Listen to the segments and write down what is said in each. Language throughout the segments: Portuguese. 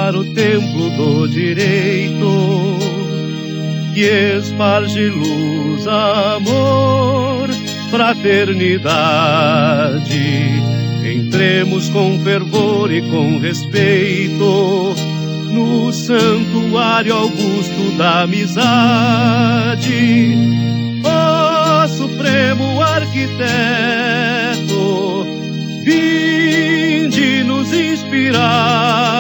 para o templo do direito, que esparge luz, amor, fraternidade. Entremos com fervor e com respeito no santuário augusto da amizade. Ó Supremo Arquiteto, vinde nos inspirar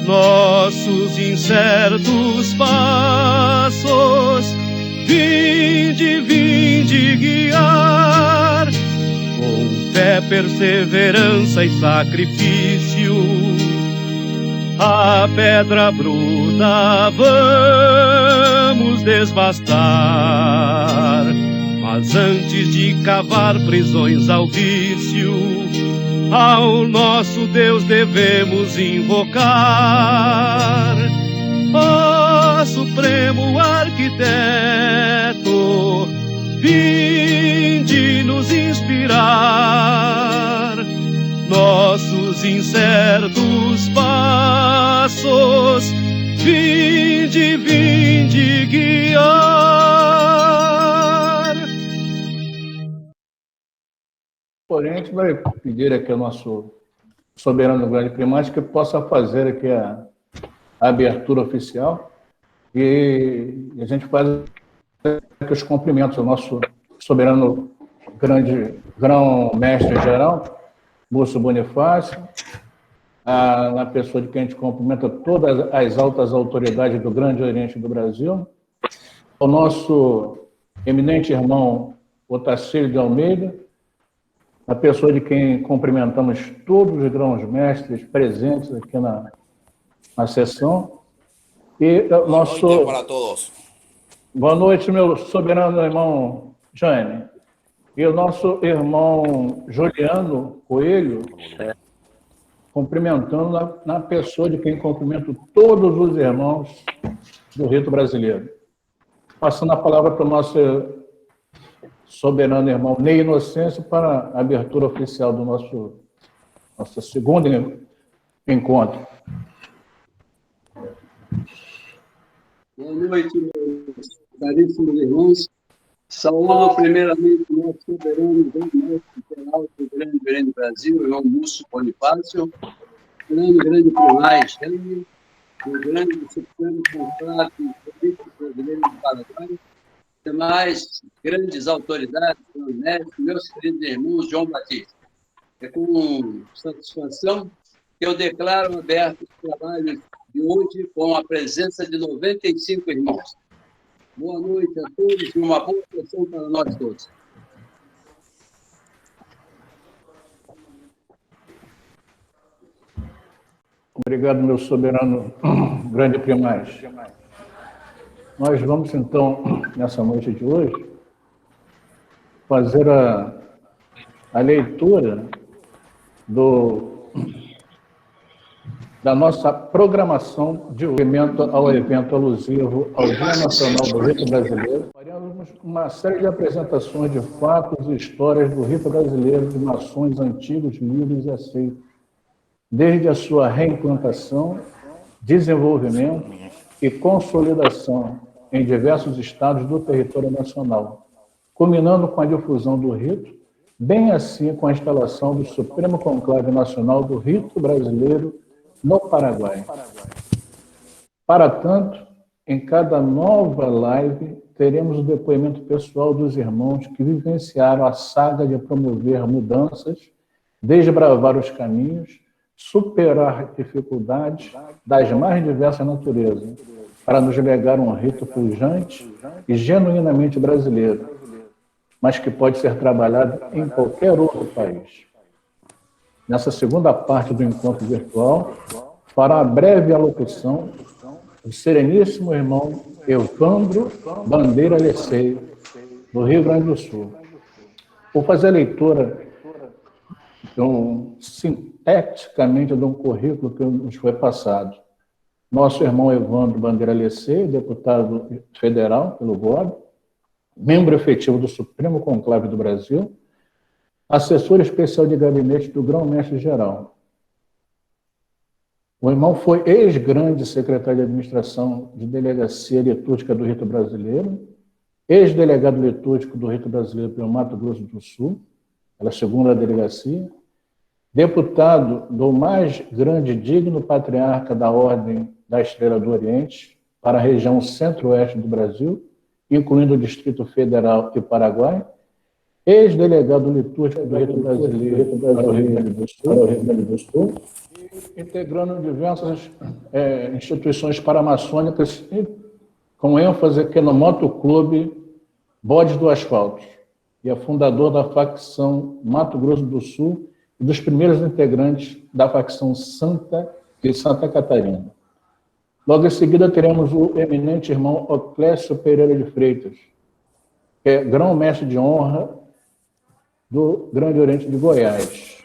nossos incertos passos, vinde guiar com fé, perseverança e sacrifício. A pedra bruta vamos desbastar, mas antes de cavar prisões ao vício, ao nosso Deus devemos invocar. Ó Supremo Arquiteto, vinde nos inspirar nossos incertos passos, vinde guiar. Porém, a gente vai pedir aqui ao nosso soberano grande primaz que possa fazer aqui a abertura oficial e a gente faz aqui os cumprimentos ao nosso soberano grande grão-mestre geral, Múcio Bonifácio, na pessoa de quem a gente cumprimenta todas as altas autoridades do Grande Oriente do Brasil, o nosso eminente irmão Otacílio de Almeida, a pessoa de quem cumprimentamos todos os grãos-mestres presentes aqui na sessão, e o nosso... Boa noite para todos. Boa noite, meu soberano irmão Jaime. E o nosso irmão Juliano Coelho, cumprimentando na pessoa de quem cumprimento todos os irmãos do rito brasileiro. Passando a palavra para o nosso soberano irmão Ney Inocêncio para a abertura oficial do nosso segundo encontro. Boa noite, meus caríssimos irmãos. Saúdo primeiramente o nosso soberano grande-mestre geral do Grande Oriente do Brasil, irmão Múcio Bonifácio, grande primaz, o grande supremo conclave político brasileiro do Paraguai, demais grandes autoridades, meus queridos irmãos João Batista. É com satisfação que eu declaro aberto os trabalhos de hoje com a presença de 95 irmãos. Boa noite a todos e uma boa sessão para nós todos. Obrigado, meu soberano grande primaz. Nós vamos, então, nessa noite de hoje, fazer a leitura da nossa programação de evento alusivo ao Dia Nacional do Rito Brasileiro. Faremos uma série de apresentações de fatos e histórias do rito brasileiro de nações antigos, livres e aceitos, desde a sua reimplantação, desenvolvimento e consolidação em diversos estados do território nacional, culminando com a difusão do rito, bem assim com a instalação do Supremo Conclave Nacional do Rito Brasileiro no Paraguai. Para tanto, em cada nova live, teremos o depoimento pessoal dos irmãos que vivenciaram a saga de promover mudanças, desbravar os caminhos, superar dificuldades das mais diversas naturezas, para nos legar um rito pujante e genuinamente brasileiro, mas que pode ser trabalhado em qualquer outro país. Nessa segunda parte do encontro virtual, fará a breve alocução o sereníssimo irmão Evandro Bandeira Lecei, do Rio Grande do Sul. Vou fazer a leitura sinteticamente de um currículo que nos foi passado. Nosso irmão Evandro Bandeira Lecei, deputado federal pelo GOB, membro efetivo do Supremo Conclave do Brasil, assessor especial de gabinete do Grão-Mestre Geral. O irmão foi ex-grande secretário de administração de delegacia litúrgica do Rito Brasileiro, ex-delegado litúrgico do Rito Brasileiro pelo Mato Grosso do Sul, pela segunda delegacia, deputado do mais grande e digno patriarca da Ordem da Estrela do Oriente para a região centro-oeste do Brasil, incluindo o Distrito Federal e Paraguai, ex-delegado litúrgico do Rito Brasileiro para o Rio Grande do Sul, integrando diversas instituições paramaçônicas, com ênfase aqui no Motoclube Bodes do Asfalto, e é fundador da facção Mato Grosso do Sul e dos primeiros integrantes da facção Santa Catarina. Logo em seguida teremos o eminente irmão Oclésio Pereira de Freitas, que é grão-mestre de honra do Grande Oriente de Goiás.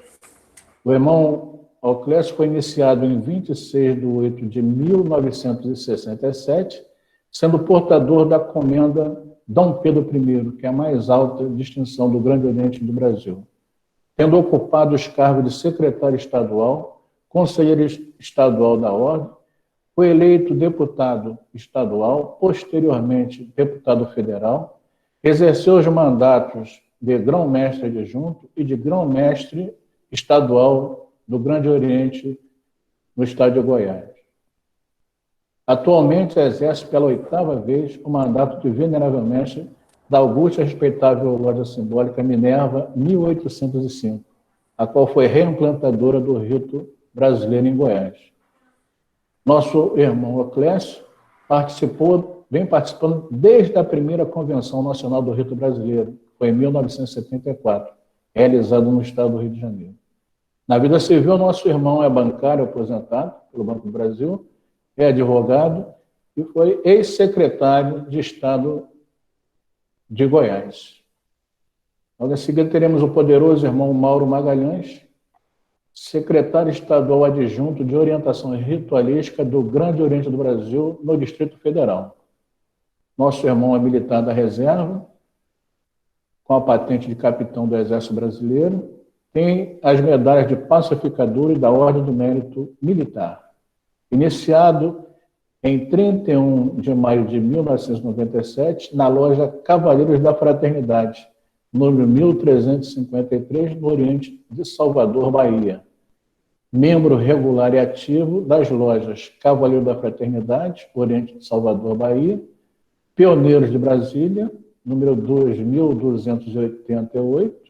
O irmão Oclésio foi iniciado em 26 de 8 de 1967, sendo portador da comenda Dom Pedro I, que é a mais alta distinção do Grande Oriente do Brasil, tendo ocupado os cargos de secretário estadual, conselheiro estadual da Ordem, foi eleito deputado estadual, posteriormente deputado federal, exerceu os mandatos de grão-mestre adjunto e de grão-mestre estadual do Grande Oriente no estado de Goiás. Atualmente exerce pela 8ª vez o mandato de venerável mestre da augusta e respeitável Loja Simbólica Minerva 1805, a qual foi reimplantadora do Rito Brasileiro em Goiás. Nosso irmão Oclésio vem participando desde a primeira Convenção Nacional do Rito Brasileiro, que foi em 1974, realizada no estado do Rio de Janeiro. Na vida civil, nosso irmão é bancário aposentado pelo Banco do Brasil, é advogado e foi ex-secretário de Estado de Goiás. Logo em seguida, teremos o poderoso irmão Mauro Magalhães, secretário estadual adjunto de orientação ritualística do Grande Oriente do Brasil, no Distrito Federal. Nosso irmão é militar da reserva, com a patente de capitão do Exército Brasileiro, tem as medalhas de pacificador e da Ordem do Mérito Militar. Iniciado em 31 de maio de 1997, na loja Cavaleiros da Fraternidade, número 1353, no Oriente de Salvador, Bahia. Membro regular e ativo das lojas Cavaleiro da Fraternidade, Oriente de Salvador, Bahia, Pioneiros de Brasília, número 2288,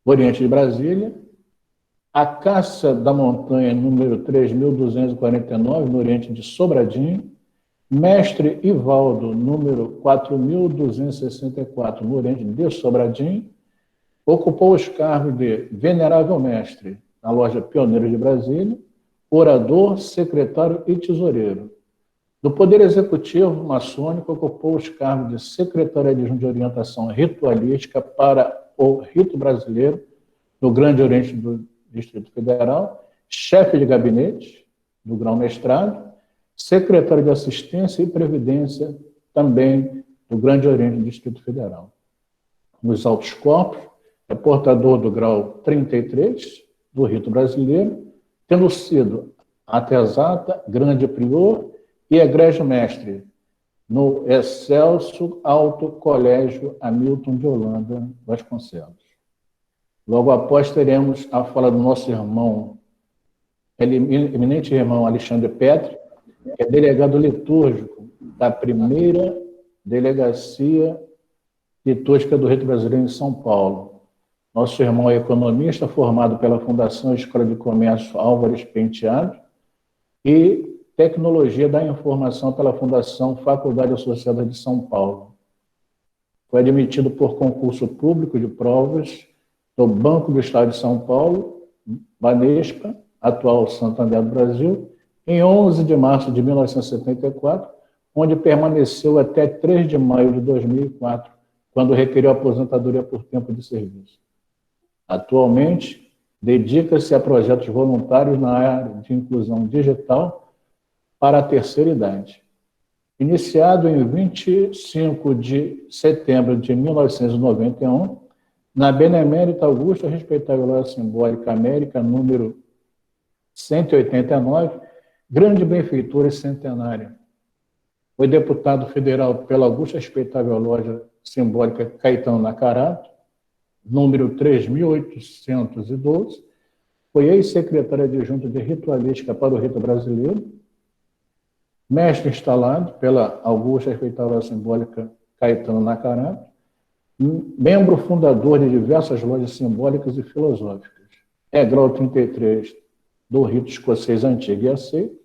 Oriente de Brasília, a Caça da Montanha, número 3.249, no Oriente de Sobradinho, Mestre Ivaldo, número 4.264, no Oriente de Sobradinho, ocupou os cargos de Venerável Mestre, na loja Pioneiro de Brasília, Orador, Secretário e Tesoureiro. Do Poder Executivo Maçônico, ocupou os cargos de Secretário Adjunto de Orientação Ritualística para o Rito Brasileiro, no Grande Oriente do Distrito Federal, chefe de gabinete do grão-mestrado, secretário de Assistência e Previdência, também do Grande Oriente do Distrito Federal. Nos altos corpos, é portador do grau 33 do Rito Brasileiro, tendo sido atesata, grande prior e egrégio mestre no Excelso Alto Colégio Hamilton de Holanda Vasconcelos. Logo após teremos a fala do nosso irmão, eminente irmão Alexandre Petri, que é delegado litúrgico da primeira delegacia litúrgica do Rito Brasileiro em São Paulo. Nosso irmão é economista, formado pela Fundação Escola de Comércio Álvares Penteado e Tecnologia da Informação pela Fundação Faculdade Associada de São Paulo. Foi admitido por concurso público de provas do Banco do Estado de São Paulo, Banespa, atual Santander do Brasil, em 11 de março de 1974, onde permaneceu até 3 de maio de 2004, quando requeriu aposentadoria por tempo de serviço. Atualmente, dedica-se a projetos voluntários na área de inclusão digital para a terceira idade. Iniciado em 25 de setembro de 1991, na Benemérita Augusta Respeitável Loja Simbólica América, número 189, grande benfeitora e centenária. Foi deputado federal pela Augusta Respeitável Loja Simbólica Caetano Nacarato, número 3.812. Foi ex-secretária adjunta de Ritualística para o Rito Brasileiro, mestre instalado pela Augusta Respeitável Simbólica Caetano Nacarato, membro fundador de diversas lojas simbólicas e filosóficas. É grau 33 do rito escocês antigo e aceito,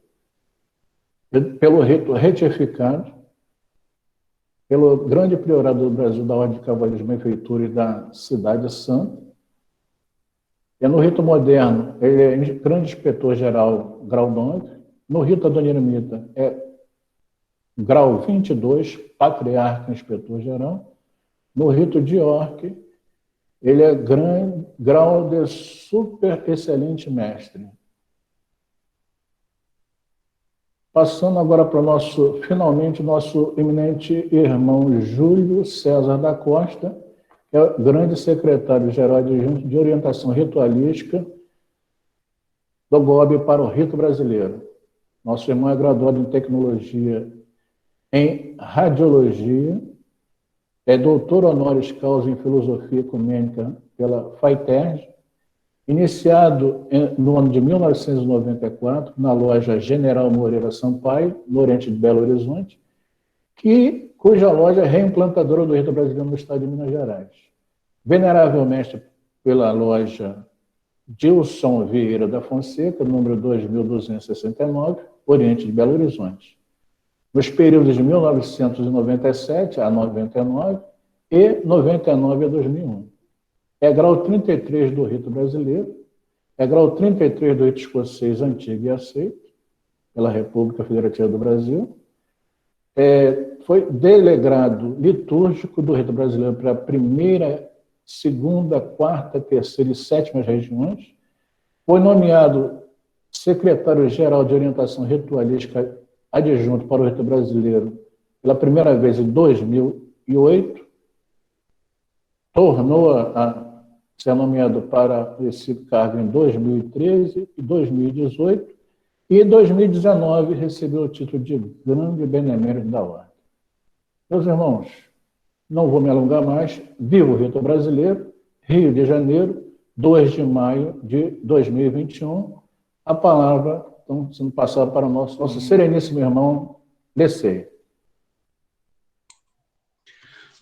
pelo rito retificado, pelo grande priorado do Brasil da Ordem de Cavaleiros de Benfeitura e da Cidade Santa. E no rito moderno, ele é grande inspetor-geral, grau 9. No rito adoniramita, é grau 22, patriarca inspetor-geral. No rito de York, ele é grau de super excelente mestre. Passando agora para finalmente, nosso eminente irmão Júlio César da Costa, que é o grande secretário-geral de orientação ritualística do GOB para o rito brasileiro. Nosso irmão é graduado em tecnologia em radiologia, é doutor honoris causa em filosofia ecumênica pela FAITERJ, iniciado no ano de 1994 na loja General Moreira Sampaio, no Oriente de Belo Horizonte, cuja loja é reimplantadora do rito brasileiro no estado de Minas Gerais. Venerável mestre pela loja Gilson Vieira da Fonseca, número 2269, Oriente de Belo Horizonte, nos períodos de 1997 a 99 e 99 a 2001. É grau 33 do rito brasileiro, é grau 33 do rito escocês antigo e aceito pela República Federativa do Brasil. Foi delegado litúrgico do rito brasileiro para a primeira, segunda, quarta, terceira e sétima regiões. Foi nomeado secretário-geral de orientação ritualística adjunto para o rito brasileiro pela primeira vez em 2008. Tornou a ser nomeado para esse cargo em 2013 e 2018, e em 2019 recebeu o título de grande benemérito da Ordem. Meus irmãos, não vou me alongar mais. Viva o rito brasileiro, Rio de Janeiro, 2 de maio de 2021. A palavra está sendo passada para o nosso sereníssimo irmão Lecei.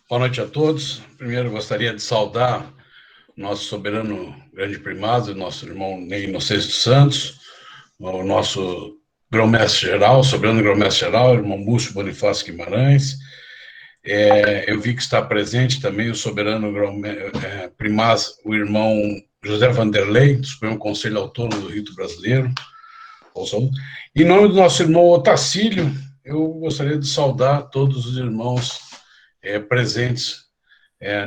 Boa noite a todos. Primeiro, gostaria de saudar o nosso soberano grande primado, nosso irmão Ney Inocêncio dos Santos, o nosso grão-mestre-geral, soberano grão-mestre-geral, irmão Múcio Bonifácio Guimarães. Eu vi que está presente também o soberano primaz, o irmão José Vanderlei, do Supremo Conselho Autônomo do Rito Brasileiro. Em nome do nosso irmão Otacílio, eu gostaria de saudar todos os irmãos presentes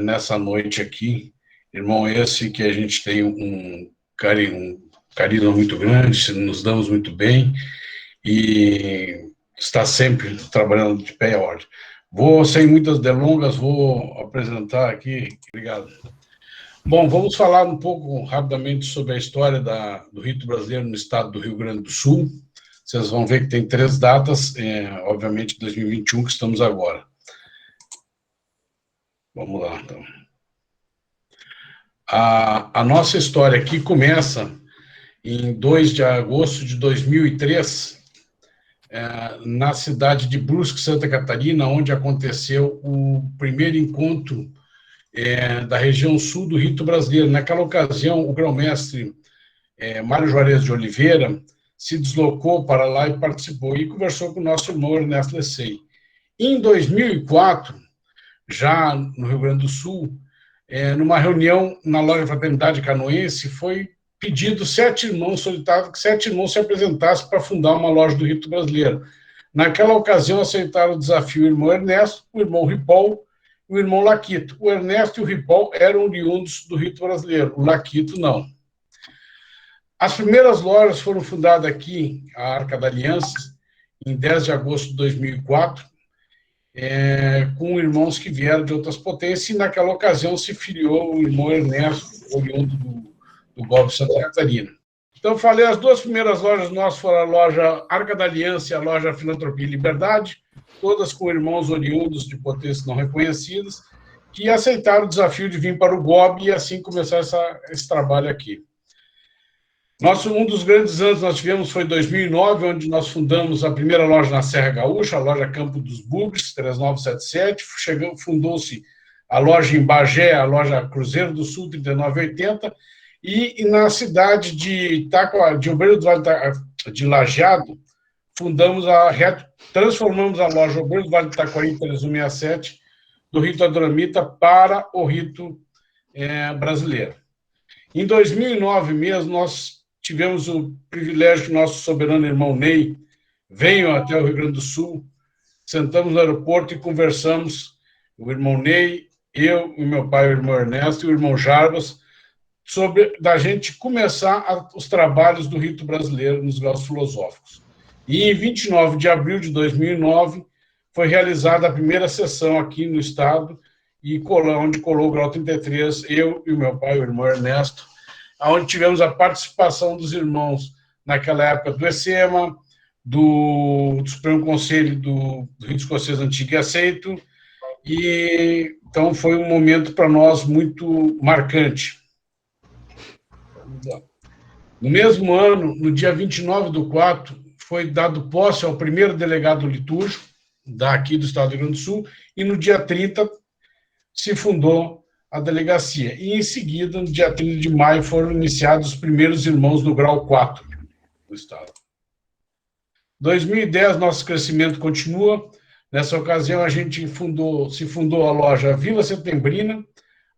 nessa noite aqui. Irmão esse que a gente tem um carisma muito grande, nos damos muito bem e está sempre trabalhando de pé e ordem. Sem muitas delongas, vou apresentar aqui. Obrigado. Bom, vamos falar um pouco rapidamente sobre a história do rito brasileiro no estado do Rio Grande do Sul. Vocês vão ver que tem 3 datas, obviamente 2021, que estamos agora. Vamos lá, então. A nossa história aqui começa em 2 de agosto de 2003, na cidade de Brusque, Santa Catarina, onde aconteceu o primeiro encontro da região sul do rito brasileiro. Naquela ocasião, o grão-mestre Mário Juarez de Oliveira se deslocou para lá e participou, e conversou com o nosso irmão Ernesto Lecei. Em 2004, já no Rio Grande do Sul, numa reunião na loja Fraternidade Canoense, foi pedido 7 irmãos, solicitado que 7 irmãos se apresentassem para fundar uma loja do rito brasileiro. Naquela ocasião, aceitaram o desafio o irmão Ernesto, o irmão Ripol e o irmão Laquito. O Ernesto e o Ripol eram oriundos do rito brasileiro, o Laquito não. As primeiras lojas foram fundadas aqui, a Arca da Aliança, em 10 de agosto de 2004, com irmãos que vieram de outras potências, e naquela ocasião se filiou o irmão Ernesto, oriundo do GOB Santa Catarina. Então, eu falei, as duas primeiras lojas nossas foram a loja Arca da Aliança e a loja Filantropia e Liberdade, todas com irmãos oriundos de potências não reconhecidas, que aceitaram o desafio de vir para o GOB e assim começar esse trabalho aqui. Um dos grandes anos que nós tivemos foi em 2009, onde nós fundamos a primeira loja na Serra Gaúcha, a loja Campo dos Bugres, 3977. Fundou-se a loja em Bagé, a loja Cruzeiro do Sul, 3980. E na cidade de Obreiro do Vale de Lajeado, transformamos a loja Obreiro do Vale de Itacoaí, 3167, do rito Adoramita para o rito brasileiro. Em 2009 mesmo, nós tivemos o privilégio que nosso soberano irmão Ney veio até o Rio Grande do Sul, sentamos no aeroporto e conversamos, o irmão Ney, eu, o meu pai, o irmão Ernesto e o irmão Jarbas, sobre da gente começar os trabalhos do rito brasileiro nos graus filosóficos. E em 29 de abril de 2009, foi realizada a primeira sessão aqui no estado, onde colou o grau 33, eu e o meu pai, o irmão Ernesto, onde tivemos a participação dos irmãos, naquela época, do ECEMA, do Supremo Conselho do Rito Escocês Antigo e Aceito, e então foi um momento para nós muito marcante. No mesmo ano, no dia 29/4, foi dado posse ao primeiro delegado litúrgico daqui do estado do Rio Grande do Sul, e no dia 30 se fundou a delegacia. E, em seguida, no dia 30 de maio, foram iniciados os primeiros irmãos no grau 4 do estado. Em 2010, nosso crescimento continua. Nessa ocasião, a gente se fundou a loja Vila Setembrina,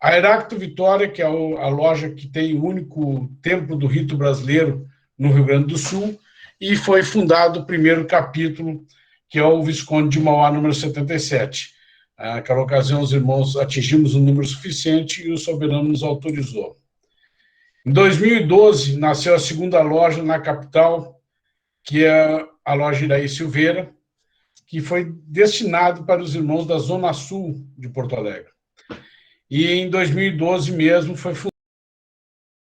a Heráclito Vitória, que é a loja que tem o único templo do rito brasileiro no Rio Grande do Sul, e foi fundado o primeiro capítulo, que é o Visconde de Mauá, número 77. Naquela ocasião, os irmãos atingimos um número suficiente e o soberano nos autorizou. Em 2012, nasceu a segunda loja na capital, que é a loja Iraí Silveira, que foi destinado para os irmãos da Zona Sul de Porto Alegre. E em 2012 mesmo foi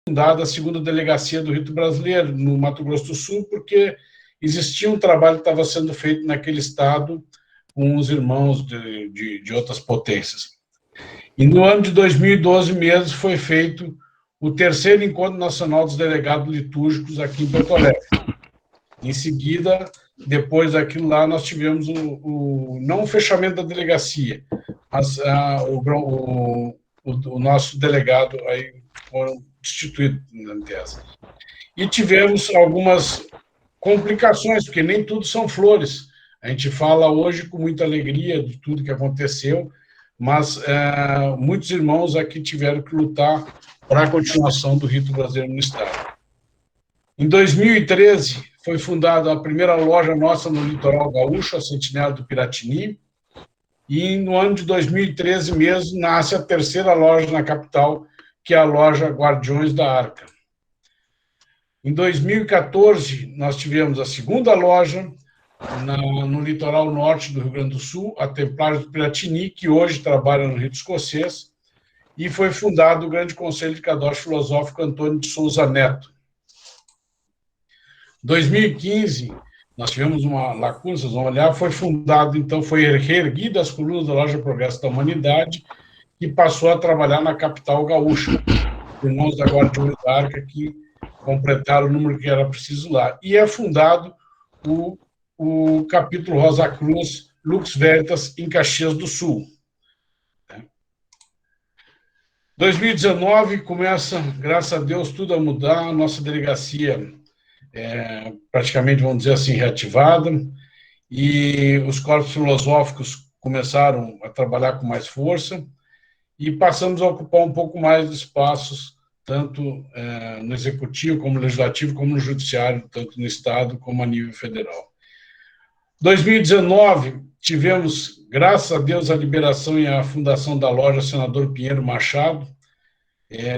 fundada a segunda delegacia do rito brasileiro, no Mato Grosso do Sul, porque existia um trabalho que estava sendo feito naquele estado com os irmãos de outras potências. E no ano de 2012 mesmo foi feito o terceiro Encontro Nacional dos Delegados Litúrgicos aqui em Porto Alegre. Em seguida, depois daquilo lá, nós tivemos não o fechamento da delegacia, mas o nosso delegado aí foram destituídos na tese. E tivemos algumas complicações, porque nem tudo são flores. A gente fala hoje com muita alegria de tudo que aconteceu, mas muitos irmãos aqui tiveram que lutar para a continuação do rito brasileiro no estado. Em 2013, foi fundada a primeira loja nossa no litoral gaúcho, a Sentinela do Piratini, e no ano de 2013 mesmo nasce a terceira loja na capital, que é a loja Guardiões da Arca. Em 2014, nós tivemos a segunda loja no litoral norte do Rio Grande do Sul, a Templários do Piratini, que hoje trabalha no rito escocês, e foi fundado o Grande Conselho de Cadoche Filosófico Antônio de Souza Neto. Em 2015, nós tivemos uma lacuna, vocês vão olhar, foi fundado, então, foi reerguida as colunas da Loja Progresso da Humanidade, que passou a trabalhar na capital gaúcha, irmãos da Guardiões da Arca, que completaram o número que era preciso lá. E é fundado o capítulo Rosa Cruz Lux Veritas em Caxias do Sul. 2019 começa, graças a Deus, tudo a mudar, a nossa delegacia praticamente, vamos dizer assim, reativada, e os corpos filosóficos começaram a trabalhar com mais força, e passamos a ocupar um pouco mais de espaços, tanto no executivo, como no legislativo, como no judiciário, tanto no estado como a nível federal. 2019, tivemos, graças a Deus, a liberação e a fundação da loja Senador Pinheiro Machado,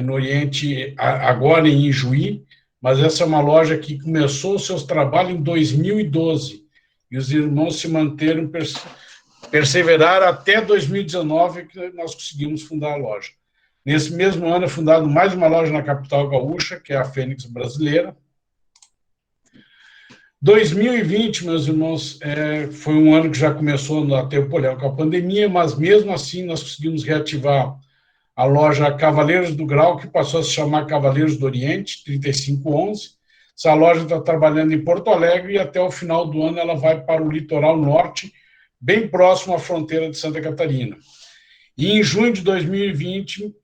no Oriente, agora em Ijuí, mas essa é uma loja que começou os seus trabalhos em 2012, e os irmãos se manteram, perseveraram até 2019, que nós conseguimos fundar a loja. Nesse mesmo ano é fundada mais uma loja na capital gaúcha, que é a Fênix Brasileira, 2020, meus irmãos, foi um ano que já começou a ter o problema com a pandemia, mas mesmo assim nós conseguimos reativar a loja Cavaleiros do Grau, que passou a se chamar Cavaleiros do Oriente, 3511. Essa loja está trabalhando em Porto Alegre e até o final do ano ela vai para o litoral norte, bem próximo à fronteira de Santa Catarina. E em junho de 2020,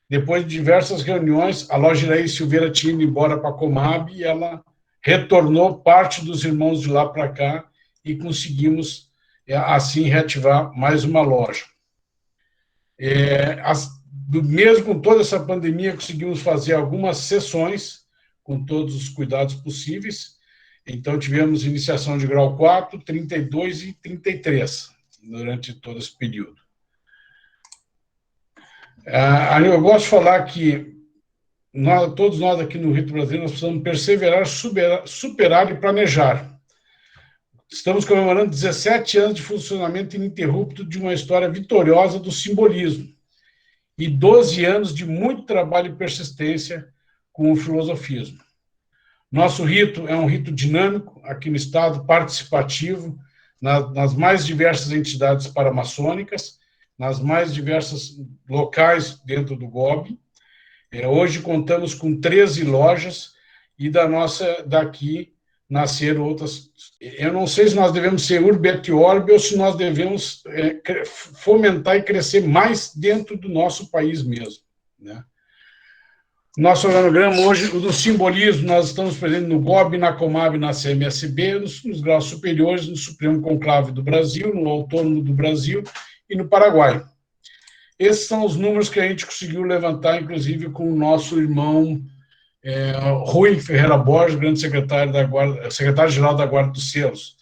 depois de diversas reuniões, a loja Iraí Silveira tinha ido embora para a Comab e ela retornou parte dos irmãos de lá para cá e conseguimos, assim, reativar mais uma loja. Mesmo com toda essa pandemia, conseguimos fazer algumas sessões com todos os cuidados possíveis. Então, tivemos iniciação de grau 4, 32 e 33 durante todo esse período. Eu gosto de falar que todos nós aqui no Rito Brasileiro, nós precisamos perseverar, superar e planejar. Estamos comemorando 17 anos de funcionamento ininterrupto de uma história vitoriosa do simbolismo e 12 anos de muito trabalho e persistência com o filosofismo. Nosso rito é um rito dinâmico, aqui no Estado, participativo, nas mais diversas entidades paramaçônicas, nas mais diversas locais dentro do GOB. Hoje contamos com 13 lojas e daqui nasceram outras. Eu não sei se nós devemos ser urbe et orbe ou se nós devemos fomentar e crescer mais dentro do nosso país mesmo, né? Nosso organograma hoje, do simbolismo, nós estamos presentes no GOB, na Comab, na CMSB, nos graus superiores, no Supremo Conclave do Brasil, no Autônomo do Brasil e no Paraguai. Esses são os números que a gente conseguiu levantar, inclusive, com o nosso irmão Rui Ferreira Borges, grande secretário-geral da Guarda dos Selos.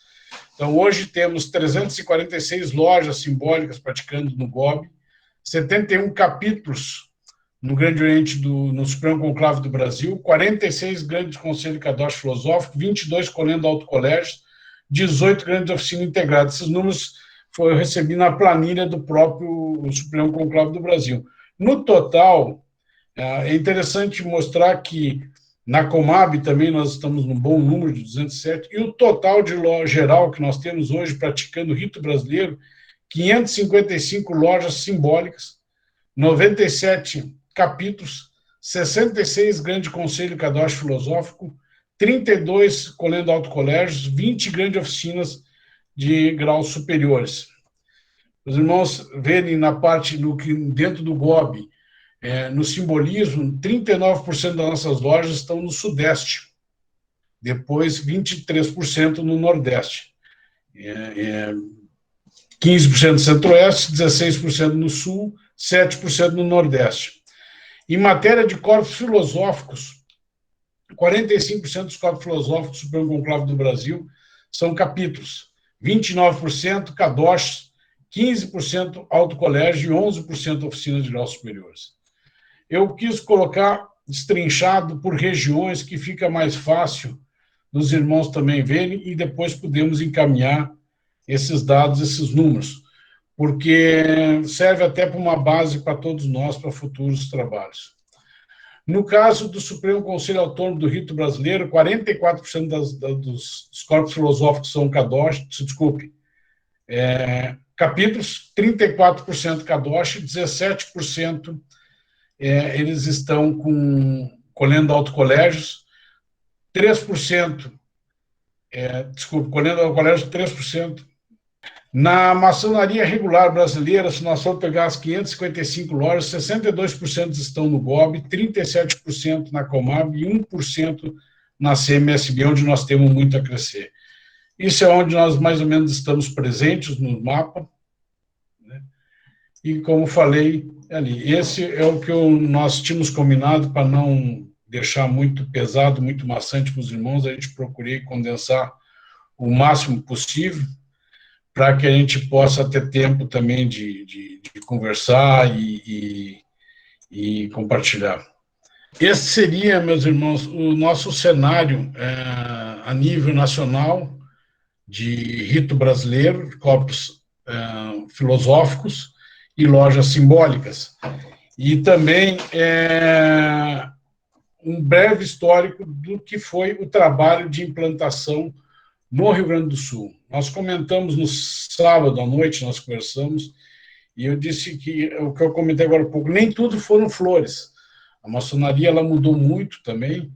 Então, hoje temos 346 lojas simbólicas praticando no GOB, 71 capítulos no Grande Oriente, no Supremo Conclave do Brasil, 46 grandes conselhos Kadosh filosóficos, 22 colhendo autocolégios, 18 grandes oficinas integradas. Esses números eu recebi na planilha do próprio Supremo Conclave do Brasil. No total, é interessante mostrar que na Comab também nós estamos num bom número de 207, e o total de loja geral que nós temos hoje praticando o rito brasileiro, 555 lojas simbólicas, 97 capítulos, 66 grandes conselhos Kadosh filosófico, 32 colhendo autocolégios, 20 grandes oficinas de graus superiores. Os irmãos verem na parte dentro do GOB, no simbolismo, 39% das nossas lojas estão no Sudeste, depois 23% no Nordeste, 15% no Centro-Oeste, 16% no Sul, 7% no Nordeste. Em matéria de corpos filosóficos, 45% dos corpos filosóficos do Supremo Conclave do Brasil são capítulos, 29% Kadosh, 15% autocolégio e 11% oficinas de graus superiores. Eu quis colocar destrinchado por regiões que fica mais fácil dos irmãos também verem e depois podemos encaminhar esses dados, esses números, porque serve até para uma base para todos nós, para futuros trabalhos. No caso do Supremo Conselho Autônomo do Rito Brasileiro, 44% dos corpos filosóficos são Kadosh, capítulos, 34% Kadosh, 17% eles estão colhendo autocolégios, 3%, colhendo autocolégios, 3%. Na maçonaria regular brasileira, se nós for pegar as 555 lojas, 62% estão no GOB, 37% na Comab e 1% na CMSB, onde nós temos muito a crescer. Isso é onde nós mais ou menos estamos presentes no mapa, né? E como falei ali, esse é o que nós tínhamos combinado para não deixar muito pesado, muito maçante para os irmãos, a gente procurei condensar o máximo possível, para que a gente possa ter tempo também de conversar e compartilhar. Esse seria, meus irmãos, o nosso cenário a nível nacional de rito brasileiro, corpos filosóficos e lojas simbólicas. E também um breve histórico do que foi o trabalho de implantação no Rio Grande do Sul. Nós comentamos no sábado à noite, nós conversamos, e eu disse que o que eu comentei agora há pouco, nem tudo foram flores. A maçonaria ela mudou muito também.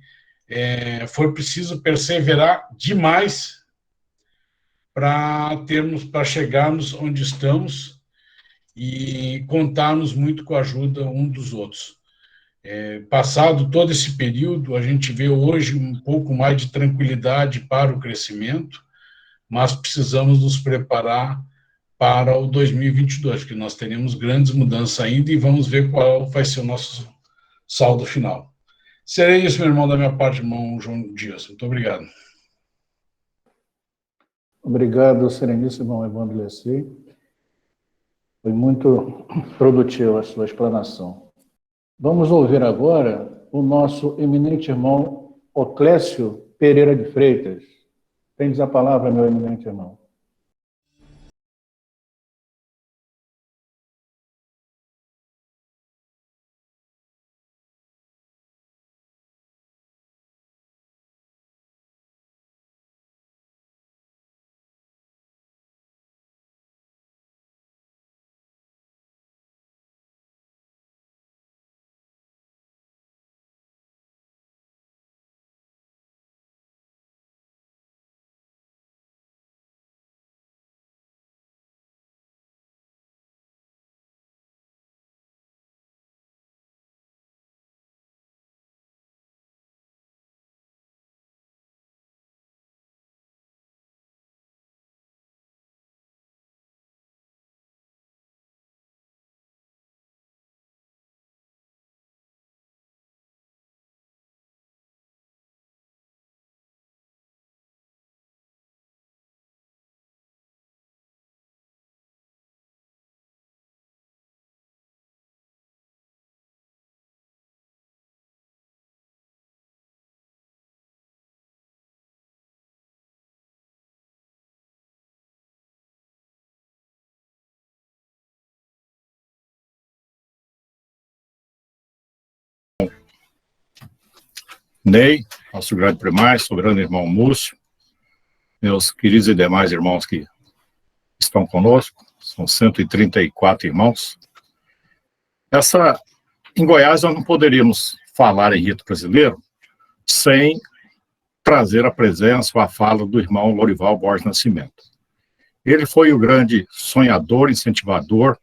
Foi preciso perseverar demais para chegarmos onde estamos e contarmos muito com a ajuda um dos outros. Passado todo esse período, a gente vê hoje um pouco mais de tranquilidade para o crescimento, mas precisamos nos preparar para o 2022, porque nós teremos grandes mudanças ainda e vamos ver qual vai ser o nosso saldo final. Serei isso, meu irmão, da minha parte, irmão João Dias. Muito obrigado. Obrigado, sereníssimo irmão Evandro Leci. Foi muito produtiva a sua explanação. Vamos ouvir agora o nosso eminente irmão Oclésio Pereira de Freitas. Tens a palavra, meu eminente irmão. Ney, nosso grande primaz, soberano irmão Múcio, meus queridos e demais irmãos que estão conosco, são 134 irmãos. Em Goiás, nós não poderíamos falar em rito brasileiro sem trazer a presença ou a fala do irmão Lorival Borges Nascimento. Ele foi o grande sonhador, incentivador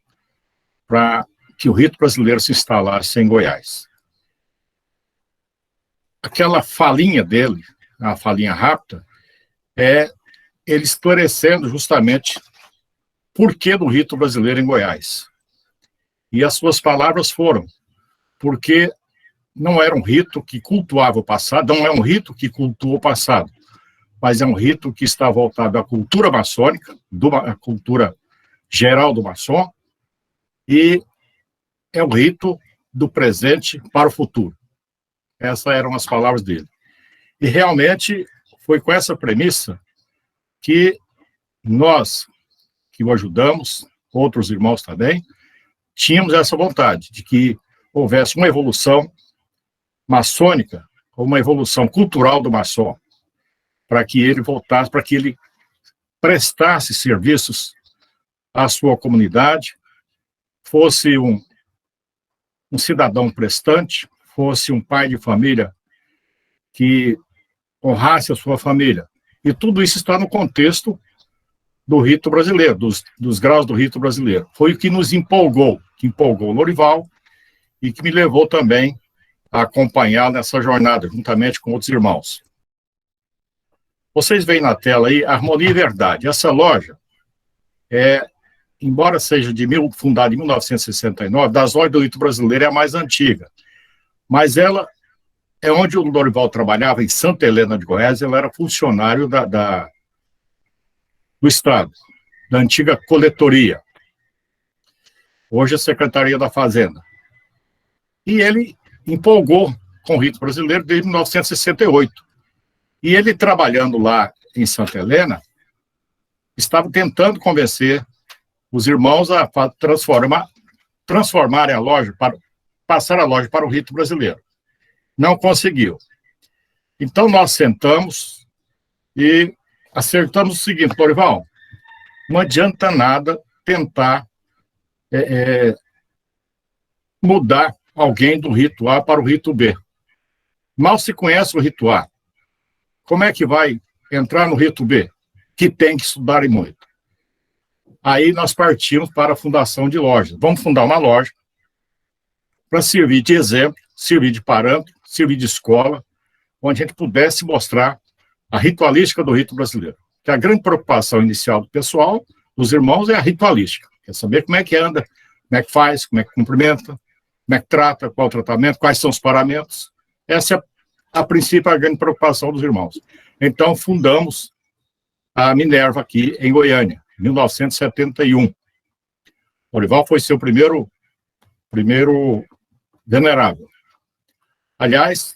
para que o rito brasileiro se instalasse em Goiás. Aquela falinha dele, a falinha rápida, é ele esclarecendo justamente por que do rito brasileiro em Goiás. E as suas palavras foram, porque não era um rito que cultuava o passado, não é um rito que cultua o passado, mas é um rito que está voltado à cultura maçônica, à cultura geral do maçom, e é um rito do presente para o futuro. Essas eram as palavras dele. E realmente foi com essa premissa que nós, que o ajudamos, outros irmãos também, tínhamos essa vontade de que houvesse uma evolução maçônica, uma evolução cultural do maçom, para que ele voltasse, para que ele prestasse serviços à sua comunidade, fosse um cidadão prestante, fosse um pai de família que honrasse a sua família. E tudo isso está no contexto do rito brasileiro, dos graus do rito brasileiro. Foi o que nos empolgou, que empolgou o Lorival e que me levou também a acompanhar nessa jornada, juntamente com outros irmãos. Vocês veem na tela aí Harmonia e Verdade. Essa loja embora seja fundada em 1969, das lojas do rito brasileiro é a mais antiga. Mas ela é onde o Lorival trabalhava, em Santa Helena de Goiás. Ele era funcionário do Estado, da antiga coletoria. Hoje a Secretaria da Fazenda. E ele empolgou com o rito brasileiro desde 1968. E ele, trabalhando lá em Santa Helena, estava tentando convencer os irmãos a transformarem a loja, passar a loja para o rito brasileiro. Não conseguiu. Então nós sentamos e acertamos o seguinte, Lorival, não adianta nada tentar mudar alguém do rito A para o rito B. Mal se conhece o rito A. Como é que vai entrar no rito B? Que tem que estudar e muito. Aí nós partimos para a fundação de lojas. Vamos fundar uma loja para servir de exemplo, servir de parâmetro, servir de escola, onde a gente pudesse mostrar a ritualística do rito brasileiro. Que a grande preocupação inicial do pessoal, dos irmãos, é a ritualística. Quer saber como é que anda, como é que faz, como é que cumprimenta, como é que trata, qual o tratamento, quais são os paramentos. Essa é, a princípio, a grande preocupação dos irmãos. Então, fundamos a Minerva aqui em Goiânia, em 1971. Lorival foi seu primeiro venerável. Aliás,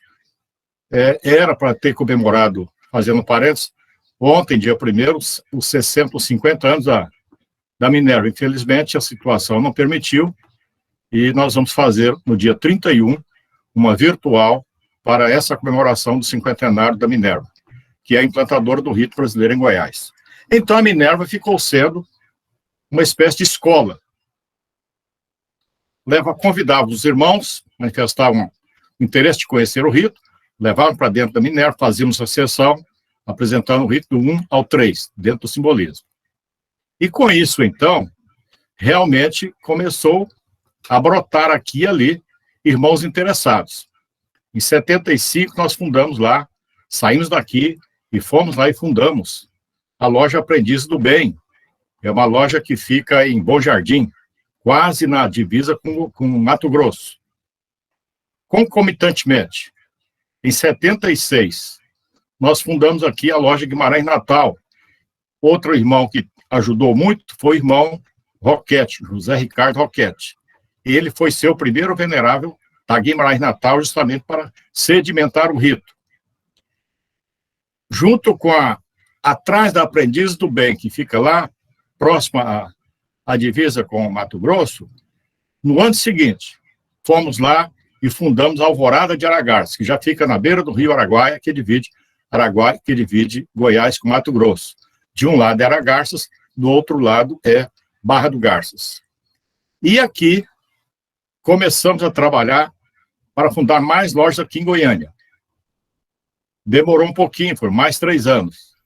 era para ter comemorado, fazendo parênteses, ontem, dia 1º, os 60, os 50 anos da Minerva. Infelizmente, a situação não permitiu, e nós vamos fazer, no dia 31, uma virtual para essa comemoração do cinquentenário da Minerva, que é a implantadora do rito brasileiro em Goiás. Então, a Minerva ficou sendo uma espécie de escola. Convidava os irmãos, manifestavam interesse de conhecer o rito, levavam para dentro da Minerva, fazíamos a sessão, apresentando o rito do 1 ao 3, dentro do simbolismo. E com isso, então, realmente começou a brotar aqui e ali irmãos interessados. Em 75, nós fundamos lá, saímos daqui e fomos lá e fundamos a loja Aprendizes do Bem. É uma loja que fica em Bom Jardim, quase na divisa com Mato Grosso. Concomitantemente, em 76, nós fundamos aqui a loja Guimarães Natal. Outro irmão que ajudou muito foi o irmão Roquete, José Ricardo Roquete. E ele foi seu primeiro venerável da Guimarães Natal, justamente para sedimentar o rito. Junto com atrás da Aprendizes do Bem, que fica lá, próxima à divisa com Mato Grosso, no ano seguinte, fomos lá e fundamos a Alvorada de Aragarças, que já fica na beira do rio Araguaia, que divide Goiás com Mato Grosso. De um lado é Aragarças, do outro lado é Barra do Garças. E aqui começamos a trabalhar para fundar mais lojas aqui em Goiânia. Demorou um pouquinho, foram mais 3 anos.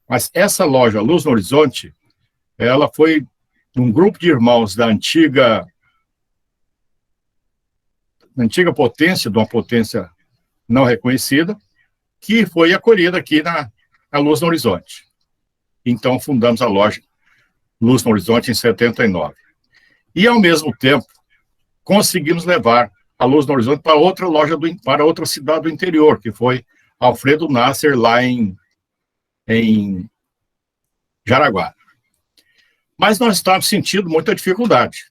Mas essa loja, Luz no Horizonte, ela foi um grupo de irmãos da antiga potência, de uma potência não reconhecida, que foi acolhida aqui na Luz no Horizonte. Então, fundamos a loja Luz no Horizonte em 79. E, ao mesmo tempo, conseguimos levar a Luz no Horizonte para outra loja, para outra cidade do interior, que foi Alfredo Nasser, lá em Jaraguá. Mas nós estávamos sentindo muita dificuldade.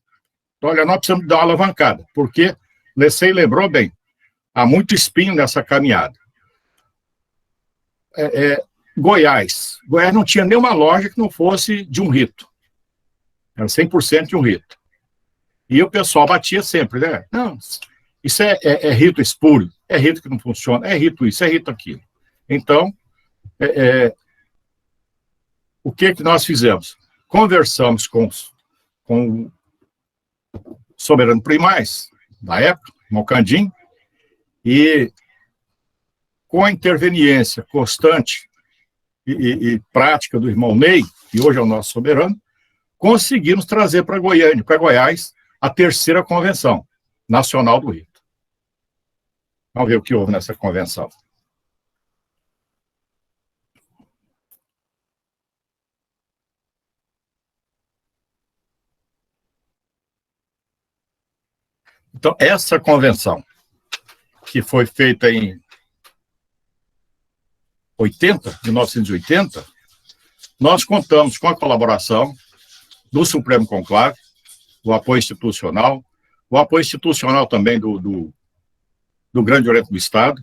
Então, olha, nós precisamos dar uma alavancada, porque, Lecei lembrou bem, há muito espinho nessa caminhada. Goiás não tinha nenhuma loja que não fosse de um rito. Era 100% de um rito. E o pessoal batia sempre, né? Não, isso é rito espúrio, é rito que não funciona, é rito isso, é rito aquilo. Então, o que nós fizemos? Conversamos com o soberano primaz, da época, Mocandim, e com a interveniência constante e prática do irmão Ney, que hoje é o nosso soberano, conseguimos trazer para Goiás, a 3ª Convenção Nacional do Rito. Vamos ver o que houve nessa convenção. Então, essa convenção, que foi feita em 1980, nós contamos com a colaboração do Supremo Conclave, o apoio institucional também do Grande Oriente do Estado,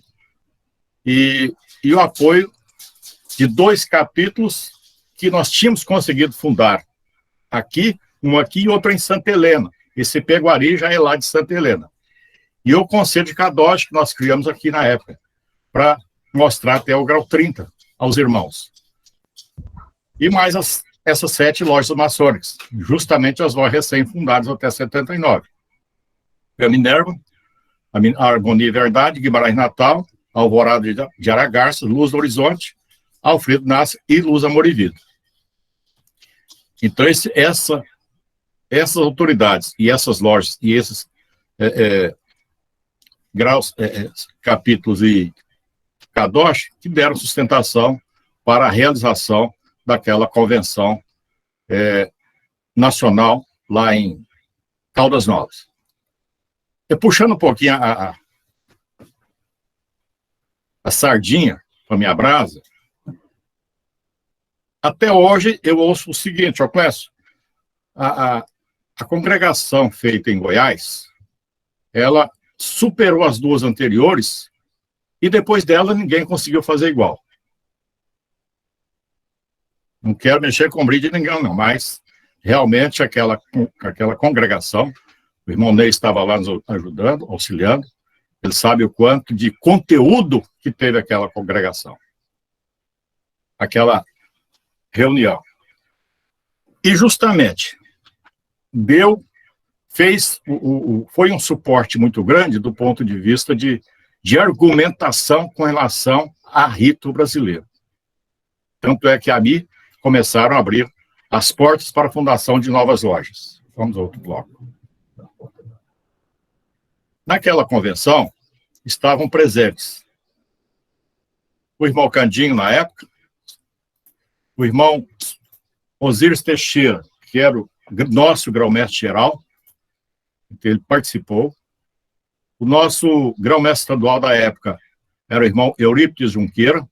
e o apoio de 2 capítulos que nós tínhamos conseguido fundar aqui, um aqui e outro em Santa Helena. Esse Peguari já é lá de Santa Helena. E o Conselho de Cadoche, que nós criamos aqui na época, para mostrar até o grau 30 aos irmãos. e mais essas 7 lojas maçônicas, justamente as lojas recém-fundadas até 79. A Minerva, a Harmonia e Verdade, Guimarães Natal, Alvorada de Aragarças, Luz do Horizonte, Alfredo Nasser e Luz Amor e Vida. Então, essas autoridades e essas lojas e esses graus, capítulos e Kadosh que deram sustentação para a realização daquela convenção nacional lá em Caldas Novas. E puxando um pouquinho a sardinha para minha brasa, até hoje eu ouço o seguinte, ó, Clécio, a congregação feita em Goiás, ela superou as 2 anteriores e depois dela ninguém conseguiu fazer igual. Não quero mexer com brinde de ninguém, não, mas realmente aquela congregação, o irmão Ney estava lá nos ajudando, auxiliando, ele sabe o quanto de conteúdo que teve aquela congregação, aquela reunião. E justamente foi um suporte muito grande do ponto de vista de argumentação com relação a rito brasileiro. Tanto é que ali começaram a abrir as portas para a fundação de novas lojas. Vamos ao outro bloco. Naquela convenção, estavam presentes o irmão Candinho, na época, o irmão Osíris Teixeira, que era o nosso grão-mestre-geral, ele participou. O nosso grão-mestre estadual da época era o irmão Eurípides Junqueira,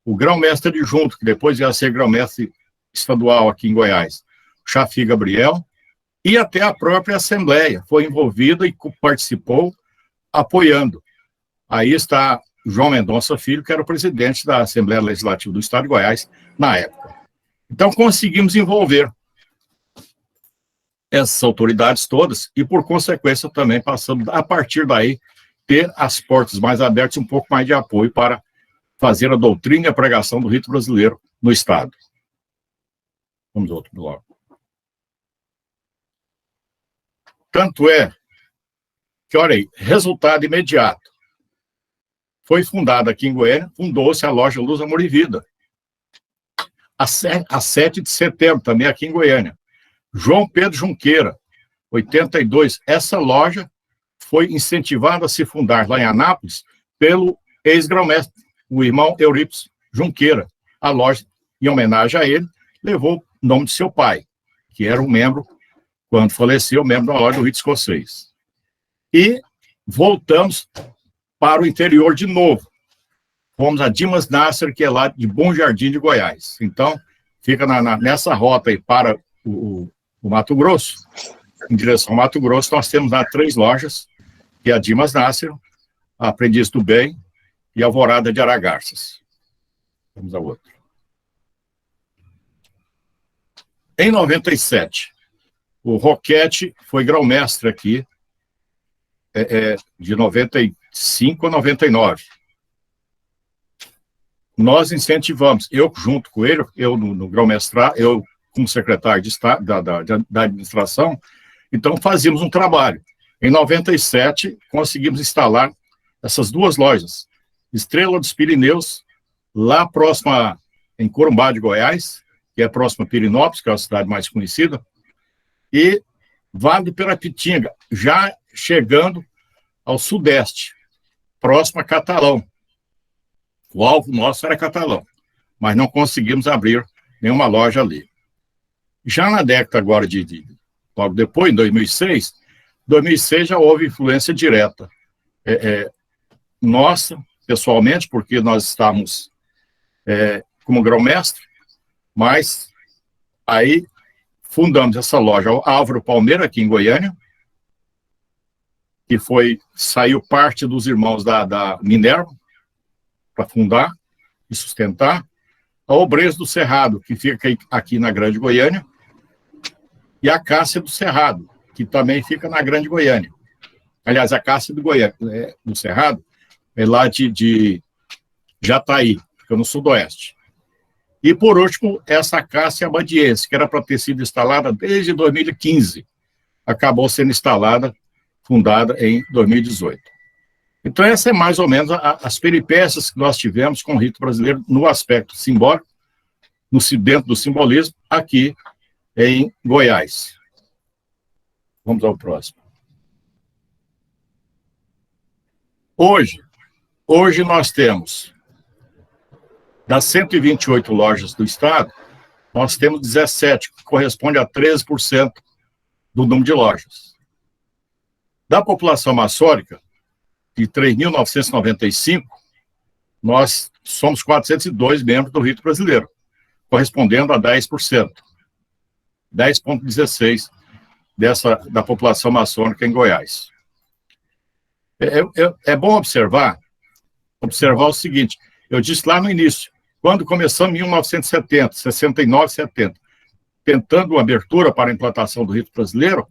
o grão-mestre adjunto, que depois ia ser grão-mestre estadual aqui em Goiás, Chafi Gabriel, e até a própria Assembleia foi envolvida e participou, apoiando. Aí está João Mendonça Filho, que era o presidente da Assembleia Legislativa do Estado de Goiás na época. Então, conseguimos envolver essas autoridades todas e, por consequência, também passamos, a partir daí, ter as portas mais abertas, um pouco mais de apoio para fazer a doutrina e a pregação do rito brasileiro no Estado. Vamos ao outro bloco. Tanto é que, olha aí, resultado imediato. Foi fundada aqui em Goiânia, fundou-se a loja Luz, Amor e Vida. A 7 de setembro, também aqui em Goiânia. João Pedro Junqueira, 82. Essa loja foi incentivada a se fundar lá em Anápolis pelo ex-grão-mestre, o irmão Eurípides Junqueira. A loja, em homenagem a ele, levou o nome de seu pai, que era um membro, quando faleceu, membro da loja do Rito Escocês. E voltamos para o interior de novo. Fomos a Dimas Nasser, que é lá de Bom Jardim de Goiás. Então, fica nessa rota aí para o Mato Grosso, em direção ao Mato Grosso, nós temos lá 3 lojas, que é a Dimas Nasser, a Aprendiz do Bem e a Alvorada de Aragarças. Vamos ao outro. Em 97, o Roquete foi grão-mestre aqui, de 95 a 99. Nós incentivamos, eu junto com ele, eu no grão-mestrado, eu como secretário de Estado, da administração, então fazíamos um trabalho. Em 97, conseguimos instalar essas 2 lojas, Estrela dos Pirineus, lá próxima, em Corumbá de Goiás, que é próxima a Pirinópolis, que é a cidade mais conhecida, e Vale do Pirapitinga, já chegando ao sudeste, próximo a Catalão. O alvo nosso era Catalão, mas não conseguimos abrir nenhuma loja ali. Já na década agora logo depois, em 2006 já houve influência direta. Nossa, pessoalmente, porque nós estávamos como grão-mestre, mas aí fundamos essa loja Álvaro Palmeira, aqui em Goiânia, que saiu parte dos irmãos da Minerva, para fundar e sustentar, a Obreiros do Cerrado, que fica aqui na Grande Goiânia, e a Cássia do Cerrado, que também fica na Grande Goiânia. Aliás, a Cássia do Cerrado é lá de Jataí, fica no sudoeste. E, por último, essa Acácia Abadiense, que era para ter sido instalada desde 2015, acabou sendo instalada, fundada em 2018. Então, essa é mais ou menos as peripécias que nós tivemos com o rito brasileiro no aspecto simbólico, dentro do simbolismo, aqui em Goiás. Vamos ao próximo. Hoje nós temos, das 128 lojas do estado, nós temos 17, que corresponde a 13% do número de lojas. Da população maçônica, de 3.995, nós somos 402 membros do rito brasileiro, correspondendo a 10%, 10,16% da população maçônica em Goiás. É bom observar o seguinte, eu disse lá no início, quando começamos em 1970, 69, 70, tentando uma abertura para a implantação do rito brasileiro,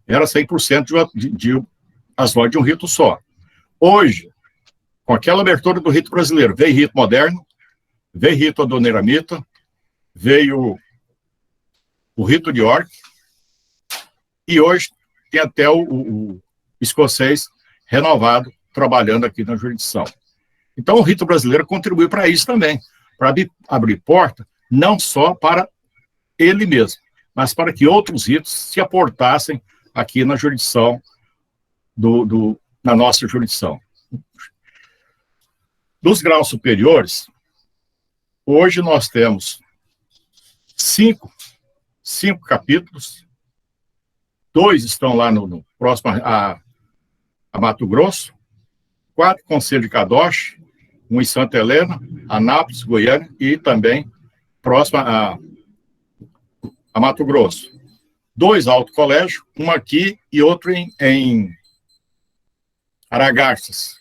era 100% de as lojas de um rito só. Hoje, com aquela abertura do rito brasileiro, veio rito moderno, veio rito adoniramita, veio o rito de York, e hoje tem até o escocês renovado, trabalhando aqui na jurisdição. Então, o rito brasileiro contribuiu para isso também, para abrir porta, não só para ele mesmo, mas para que outros ritos se aportassem aqui na jurisdição, na nossa jurisdição. Dos graus superiores, hoje nós temos cinco capítulos, 2 estão lá no próximo a Mato Grosso, 4 Conselho de Cadoche, 1 em Santa Helena, Anápolis, Goiânia e também próximo a Mato Grosso. 2 Alto Colégio, um aqui e outro em Aragarças.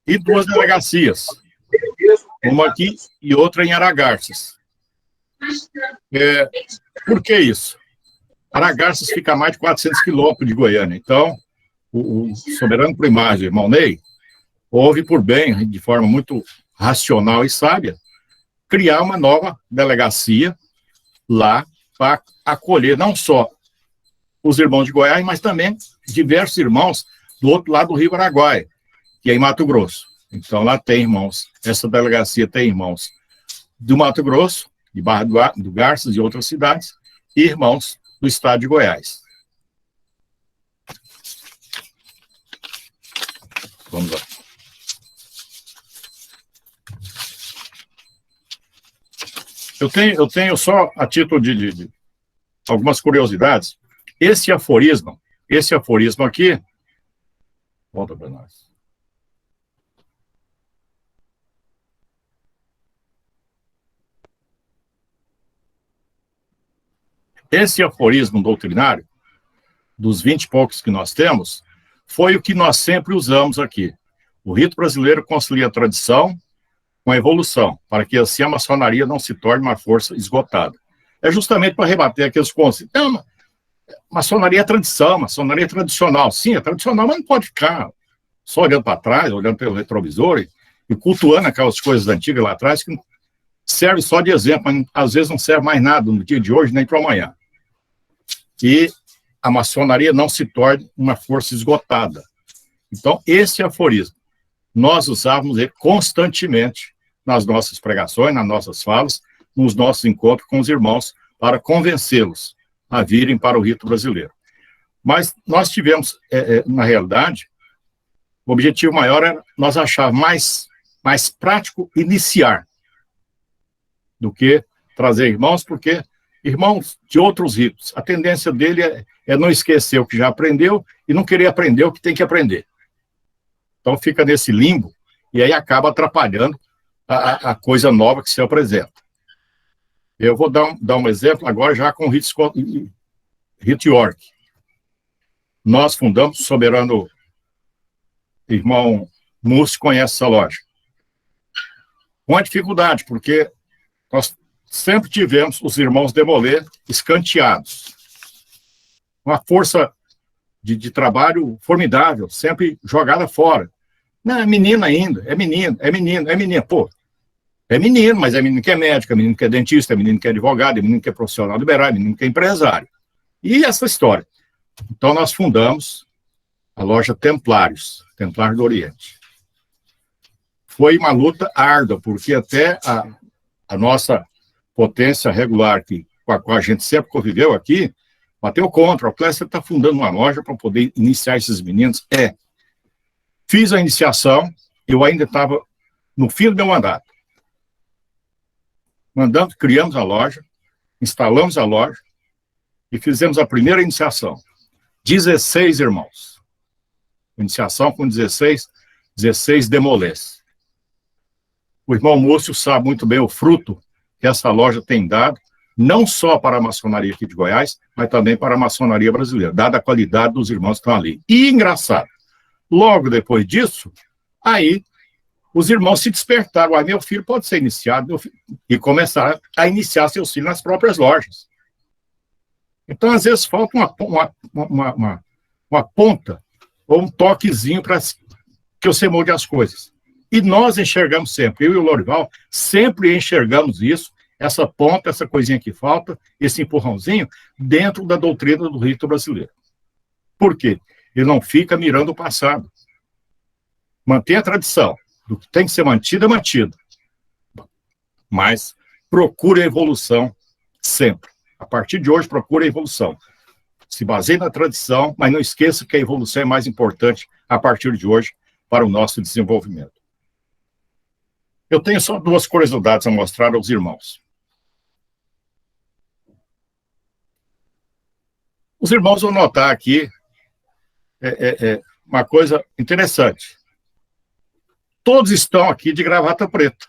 E 2 delegacias, uma aqui e outra em Aragarças. Por que isso? Aragarças fica a mais de 400 quilômetros de Goiânia. Então, o soberano primário, irmão Ney, houve por bem, de forma muito racional e sábia, criar uma nova delegacia lá para acolher não só os irmãos de Goiás, mas também diversos irmãos do outro lado do Rio Araguaia, que é em Mato Grosso. Então, lá tem irmãos, essa delegacia tem irmãos do Mato Grosso, de Barra do Garças e outras cidades, e irmãos do estado de Goiás. Vamos lá. Eu tenho só, a título de algumas curiosidades, esse aforismo aqui, volta para nós. Esse aforismo doutrinário, dos 20 e poucos que nós temos, foi o que nós sempre usamos aqui. O rito brasileiro concilia a tradição com a evolução, para que assim a maçonaria não se torne uma força esgotada. É justamente para rebater aqueles conceitos. Não, maçonaria é tradição, maçonaria é tradicional. Sim, é tradicional, mas não pode ficar só olhando para trás, olhando pelo retrovisor e cultuando aquelas coisas antigas lá atrás, que serve só de exemplo, mas às vezes não serve mais nada no dia de hoje nem para amanhã. E a maçonaria não se torne uma força esgotada. Então, esse aforismo, nós usávamos ele constantemente nas nossas pregações, nas nossas falas, nos nossos encontros com os irmãos, para convencê-los a virem para o rito brasileiro. Mas nós tivemos, na realidade, o objetivo maior era nós achar mais prático iniciar do que trazer irmãos, porque irmãos de outros ritos, a tendência dele é não esquecer o que já aprendeu e não querer aprender o que tem que aprender. Então fica nesse limbo e aí acaba atrapalhando a coisa nova que se apresenta. Eu vou dar um exemplo agora já com o Rito York. Nós fundamos, o soberano irmão Múcio conhece essa loja. Com a dificuldade, porque nós sempre tivemos os irmãos Demolê escanteados. Uma força de trabalho formidável, sempre jogada fora. Não, é menina ainda, é menino. Pô, É menino, mas é menino que é médico, é menino que é dentista, é menino que é advogado, é menino que é profissional liberal, é menino que é empresário. E essa história. Então, nós fundamos a loja Templários do Oriente. Foi uma luta árdua, porque até a nossa potência regular, com a qual a gente sempre conviveu aqui, bateu contra. O Clécio está fundando uma loja para poder iniciar esses meninos. Fiz a iniciação, eu ainda estava no fim do meu mandato. Criamos a loja, instalamos a loja e fizemos a primeira iniciação. 16 irmãos. Iniciação com 16 demolês. O irmão Múcio sabe muito bem o fruto que essa loja tem dado, não só para a maçonaria aqui de Goiás, mas também para a maçonaria brasileira, dada a qualidade dos irmãos que estão ali. E, engraçado, logo depois disso, aí os irmãos se despertaram. Meu filho pode ser iniciado, e começaram a iniciar seus filhos nas próprias lojas. Então, às vezes, falta uma ponta ou um toquezinho para que você molde as coisas. E nós enxergamos sempre, eu e o Lorival, sempre enxergamos isso, essa ponta, essa coisinha que falta, esse empurrãozinho, dentro da doutrina do rito brasileiro. Por quê? Ele não fica mirando o passado. Mantém a tradição. Do que tem que ser mantido, é mantido. Mas procure a evolução sempre. A partir de hoje, procure a evolução. Se baseie na tradição, mas não esqueça que a evolução é mais importante a partir de hoje para o nosso desenvolvimento. Eu tenho só 2 curiosidades a mostrar aos irmãos. Os irmãos vão notar aqui uma coisa interessante. Todos estão aqui de gravata preta.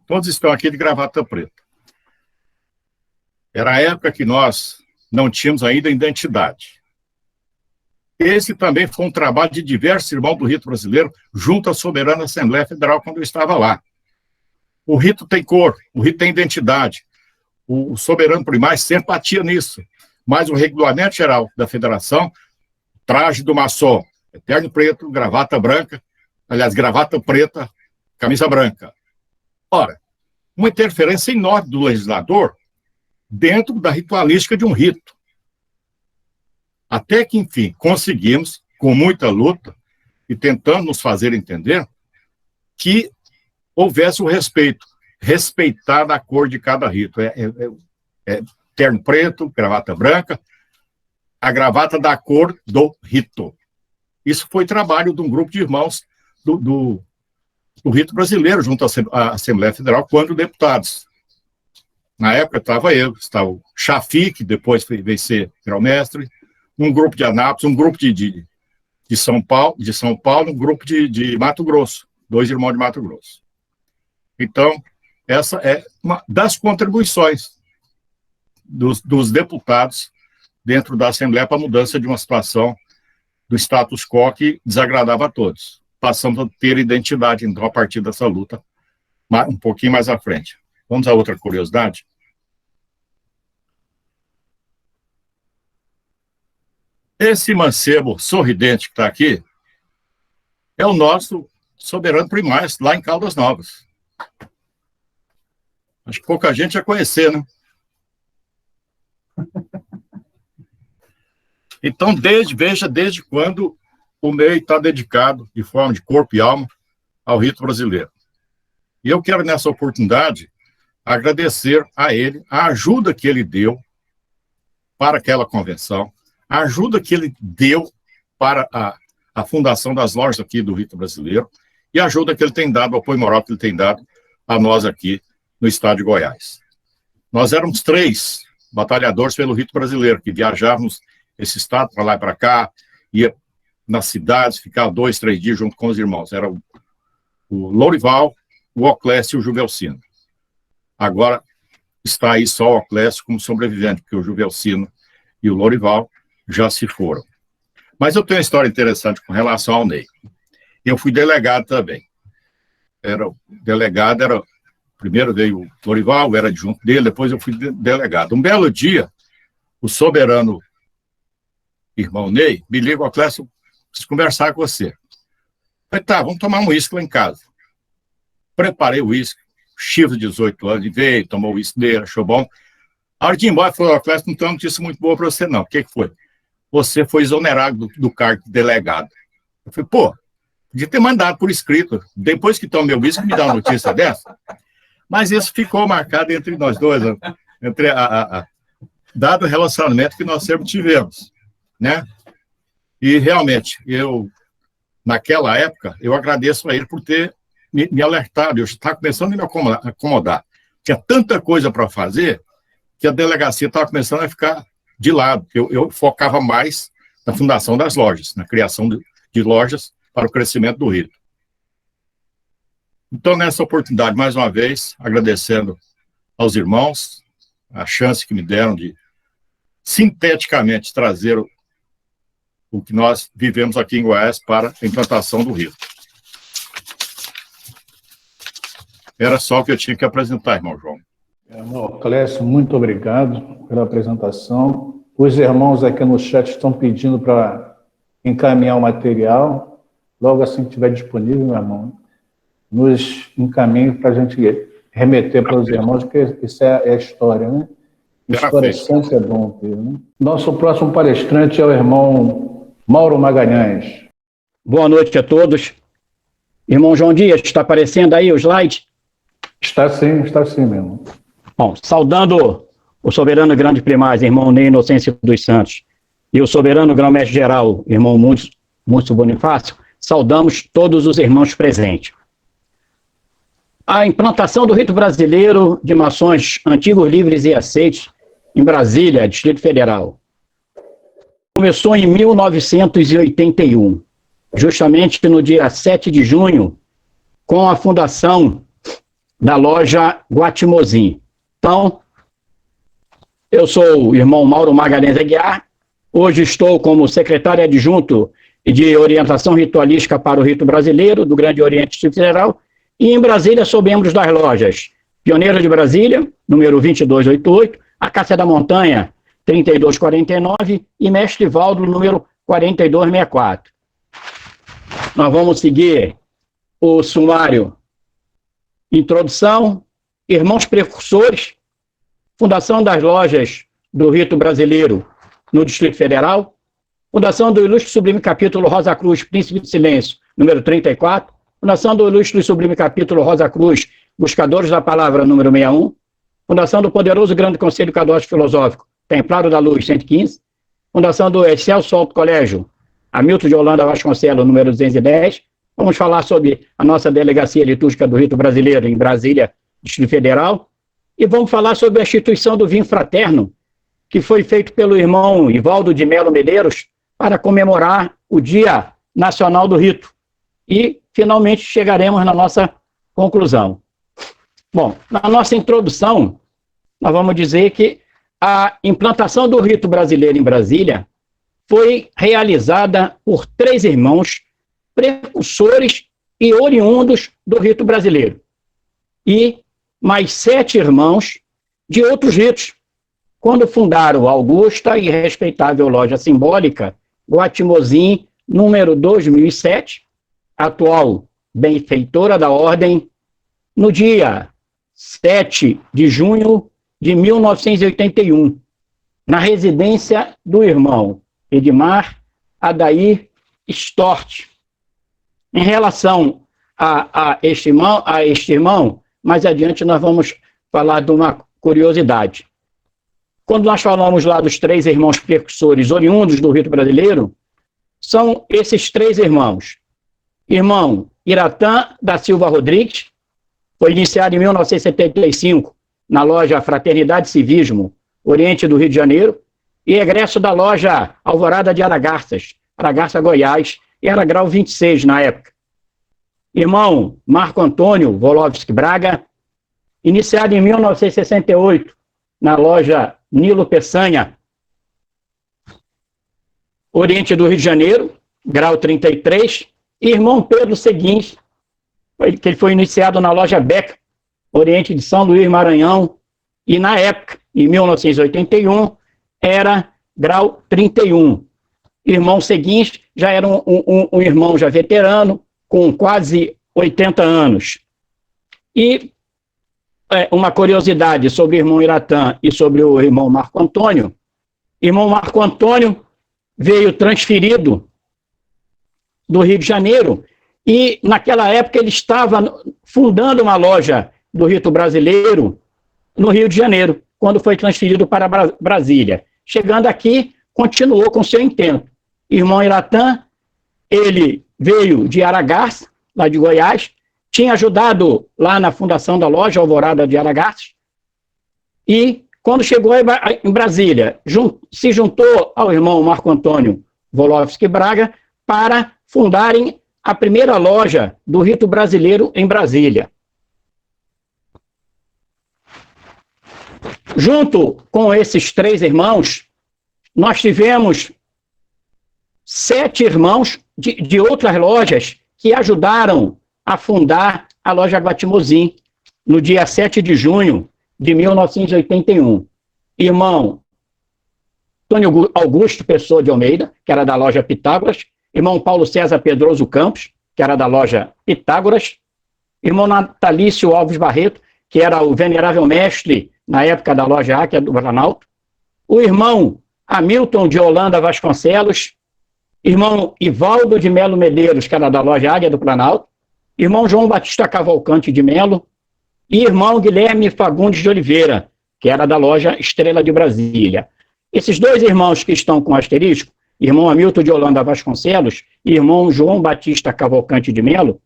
Todos estão aqui de gravata preta. Era a época que nós não tínhamos ainda identidade. Esse também foi um trabalho de diversos irmãos do rito brasileiro, junto à Soberana Assembleia Federal, quando eu estava lá. O rito tem cor, o rito tem identidade. O soberano primário sempre batia nisso. Mas o regulamento geral da federação, traje do maçom, terno preto, gravata branca, aliás, gravata preta, camisa branca. Ora, uma interferência enorme do legislador dentro da ritualística de um rito. Até que, enfim, conseguimos, com muita luta, e tentando nos fazer entender, que houvesse o respeito, respeitar a cor de cada rito. Terno preto, gravata branca, a gravata da cor do rito. Isso foi trabalho de um grupo de irmãos do rito brasileiro, junto à Assembleia Federal, quando deputados. Na época estava o Chafi, que depois veio ser grão-mestre, um grupo de Anápolis, um grupo de São Paulo, um grupo de Mato Grosso, 2 irmãos de Mato Grosso. Então, essa é uma das contribuições dos deputados dentro da Assembleia para a mudança de uma situação do status quo que desagradava a todos. Passamos a ter identidade, então, a partir dessa luta, um pouquinho mais à frente. Vamos a outra curiosidade. Esse mancebo sorridente que está aqui é o nosso soberano primário, lá em Caldas Novas. Acho que pouca gente ia conhecer, né? Então, veja desde quando o MEI está dedicado, de forma de corpo e alma, ao rito brasileiro. E eu quero, nessa oportunidade, agradecer a ele a ajuda que ele deu para aquela convenção, a ajuda que ele deu para a fundação das lojas aqui do rito brasileiro e a ajuda que ele tem dado, o apoio moral que ele tem dado a nós aqui no estado de Goiás. Nós éramos 3 batalhadores pelo rito brasileiro, que viajávamos esse estado para lá e para cá, ia nas cidades, ficava 2, 3 dias junto com os irmãos. Era o Lourival, o Oclésio e o Juvelcino. Agora está aí só o Oclésio como sobrevivente, porque o Juvelcino e o Lourival já se foram. Mas eu tenho uma história interessante com relação ao Ney. Eu fui delegado também. Primeiro veio o Lourival, era adjunto dele, depois eu fui delegado. Um belo dia, o soberano irmão Ney me liga, Oclésio, preciso conversar com você. Eu falei, tá, vamos tomar um uísque lá em casa. preparei o uísque, chifre de 18 anos, e veio, tomou o uísque dele, achou bom. A hora de ir embora, falou, Clécio, não tem uma notícia muito boa para você, não. O que foi? Você foi exonerado do cargo de delegado. Eu falei, pô, podia ter mandado por escrito. Depois que tomei o uísque, me dá uma notícia dessa. Mas isso ficou marcado entre nós dois, entre dado o relacionamento que nós sempre tivemos, né? E, realmente, naquela época, eu agradeço a ele por ter me alertado. Eu estava começando a me acomodar. Tinha tanta coisa para fazer que a delegacia estava começando a ficar de lado. Eu focava mais na fundação das lojas, na criação de lojas para o crescimento do rito. Então, nessa oportunidade, mais uma vez, agradecendo aos irmãos a chance que me deram de, sinteticamente, trazer o que nós vivemos aqui em Goiás para a implantação do rito. Era só o que eu tinha que apresentar, irmão João. Irmão Clécio, muito obrigado pela apresentação. Os irmãos aqui no chat estão pedindo para encaminhar o material. Logo assim que estiver disponível, meu irmão, nos encaminhe para a gente remeter para os irmãos, porque isso é a história, né? História sempre é bom ter, né? Nosso próximo palestrante é o irmão Mauro Magalhães. Boa noite a todos. Irmão João Dias, está aparecendo aí o slide? Está sim, meu irmão. Bom, saudando o soberano grande primaz, irmão Ney Inocêncio dos Santos, e o soberano grão-mestre geral, irmão Múcio Bonifácio, saudamos todos os irmãos presentes. A implantação do rito brasileiro de maçons antigos, livres e aceitos em Brasília, Distrito Federal, começou em 1981, justamente no dia 7 de junho, com a fundação da loja Guatimozim. Então, eu sou o irmão Mauro Magalhães Aguiar, hoje estou como secretário adjunto de orientação ritualística para o rito brasileiro do Grande Oriente Distrito Federal, e em Brasília sou membro das lojas Pioneira de Brasília, número 2288, Acácia da Montanha, 3249, e Mestre Valdo, número 4264. Nós vamos seguir o sumário. Introdução, irmãos precursores, fundação das lojas do rito brasileiro no Distrito Federal, fundação do Ilustre Sublime Capítulo Rosa Cruz, Príncipe do Silêncio, número 34, fundação do Ilustre Sublime Capítulo Rosa Cruz, Buscadores da Palavra, número 61, fundação do Poderoso Grande Conselho Cadócio Filosófico, Templário da Luz, 115, fundação do Excelso Alto Colégio, Hamilton de Holanda Vasconcelos, número 210, vamos falar sobre a nossa Delegacia Litúrgica do Rito Brasileiro em Brasília, Distrito Federal, e vamos falar sobre a instituição do vinho fraterno, que foi feito pelo irmão Ivaldo de Melo Medeiros para comemorar o Dia Nacional do Rito. E, finalmente, chegaremos na nossa conclusão. Bom, na nossa introdução, nós vamos dizer que a implantação do rito brasileiro em Brasília foi realizada por 3 irmãos precursores e oriundos do rito brasileiro, e mais 7 irmãos de outros ritos, quando fundaram a augusta e respeitável loja simbólica Guatimozim, número 2007, atual benfeitora da ordem, no dia 7 de junho de 1981, na residência do irmão Edmar Adair Stort. Em relação a este irmão, mais adiante nós vamos falar de uma curiosidade. Quando nós falamos lá dos 3 irmãos precursores oriundos do rito brasileiro, são esses 3 irmãos. Irmão Iratã da Silva Rodrigues, foi iniciado em 1975 na loja Fraternidade e Civismo, Oriente do Rio de Janeiro, e egresso da loja Alvorada de Aragarças, Goiás, e era grau 26 na época. Irmão Marco Antônio Volovski Braga, iniciado em 1968 na loja Nilo Peçanha, Oriente do Rio de Janeiro, grau 33, e irmão Pedro Seguins, que ele foi iniciado na loja Beca, Oriente de São Luís Maranhão, e na época, em 1981, era grau 31. Irmão Seguins já era um irmão já veterano, com quase 80 anos. E uma curiosidade sobre o irmão Iratã e sobre o irmão Marco Antônio. Irmão Marco Antônio veio transferido do Rio de Janeiro e, naquela época, ele estava fundando uma loja do Rito Brasileiro no Rio de Janeiro, quando foi transferido para Brasília. Chegando aqui, continuou com seu intento. Irmão Iratã, ele veio de Aragarça, lá de Goiás, tinha ajudado lá na fundação da loja Alvorada de Aragarça, e quando chegou em Brasília, se juntou ao irmão Marco Antônio Volofsky Braga para fundarem a primeira loja do Rito Brasileiro em Brasília. Junto com esses 3 irmãos, nós tivemos 7 irmãos de outras lojas que ajudaram a fundar a loja Guatimozim, no dia 7 de junho de 1981. Irmão Antônio Augusto Pessoa de Almeida, que era da loja Pitágoras, irmão Paulo César Pedroso Campos, que era da loja Pitágoras, irmão Natalício Alves Barreto, que era o venerável mestre na época da loja Áquia do Planalto, o irmão Hamilton de Holanda Vasconcelos, irmão Ivaldo de Melo Medeiros, que era da loja Águia do Planalto, irmão João Batista Cavalcante de Melo e irmão Guilherme Fagundes de Oliveira, que era da loja Estrela de Brasília. Esses 2 irmãos que estão com asterisco, irmão Hamilton de Holanda Vasconcelos e irmão João Batista Cavalcante de Melo,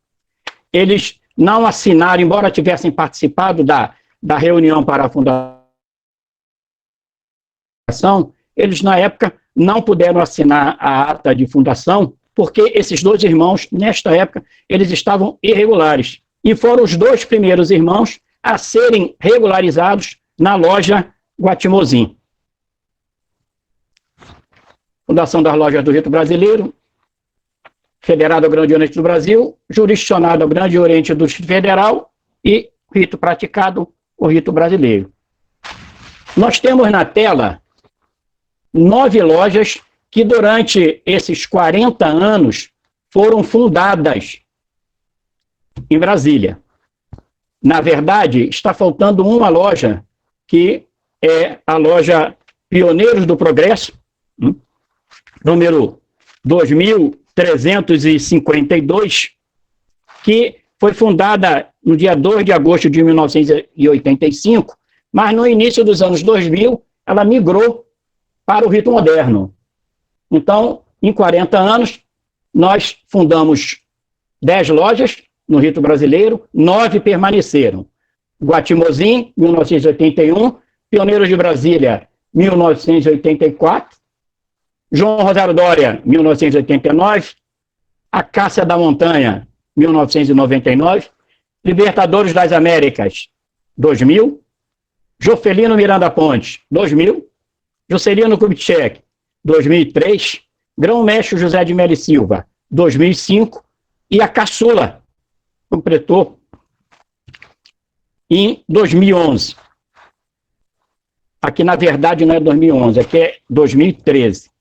eles não assinaram, embora tivessem participado da reunião para a fundação, eles, na época, não puderam assinar a ata de fundação, porque esses 2 irmãos, nesta época, eles estavam irregulares. E foram os 2 primeiros irmãos a serem regularizados na loja Guatimozim. Fundação das Lojas do Rito Brasileiro, federado ao Grande Oriente do Brasil, jurisdicionado ao Grande Oriente do Distrito Federal e rito praticado, o Rito Brasileiro. Nós temos na tela 9 lojas que durante esses 40 anos foram fundadas em Brasília. Na verdade, está faltando uma loja, que é a loja Pioneiros do Progresso, número 2352, que foi fundada no dia 2 de agosto de 1985, mas no início dos anos 2000, ela migrou para o rito moderno. Então, em 40 anos, nós fundamos 10 lojas no rito brasileiro, 9 permaneceram. Guatimozim, 1981, Pioneiros de Brasília, 1984, João Rosário Dória, 1989, Acácia da Montanha, 1999, Libertadores das Américas, 2000, Jofelino Miranda Pontes, 2000, Juscelino Kubitschek, 2003, Grão-Mestre José de Melo e Silva, 2005, e a Caçula completou em 2011. Aqui, na verdade, não é 2011, aqui é 2013.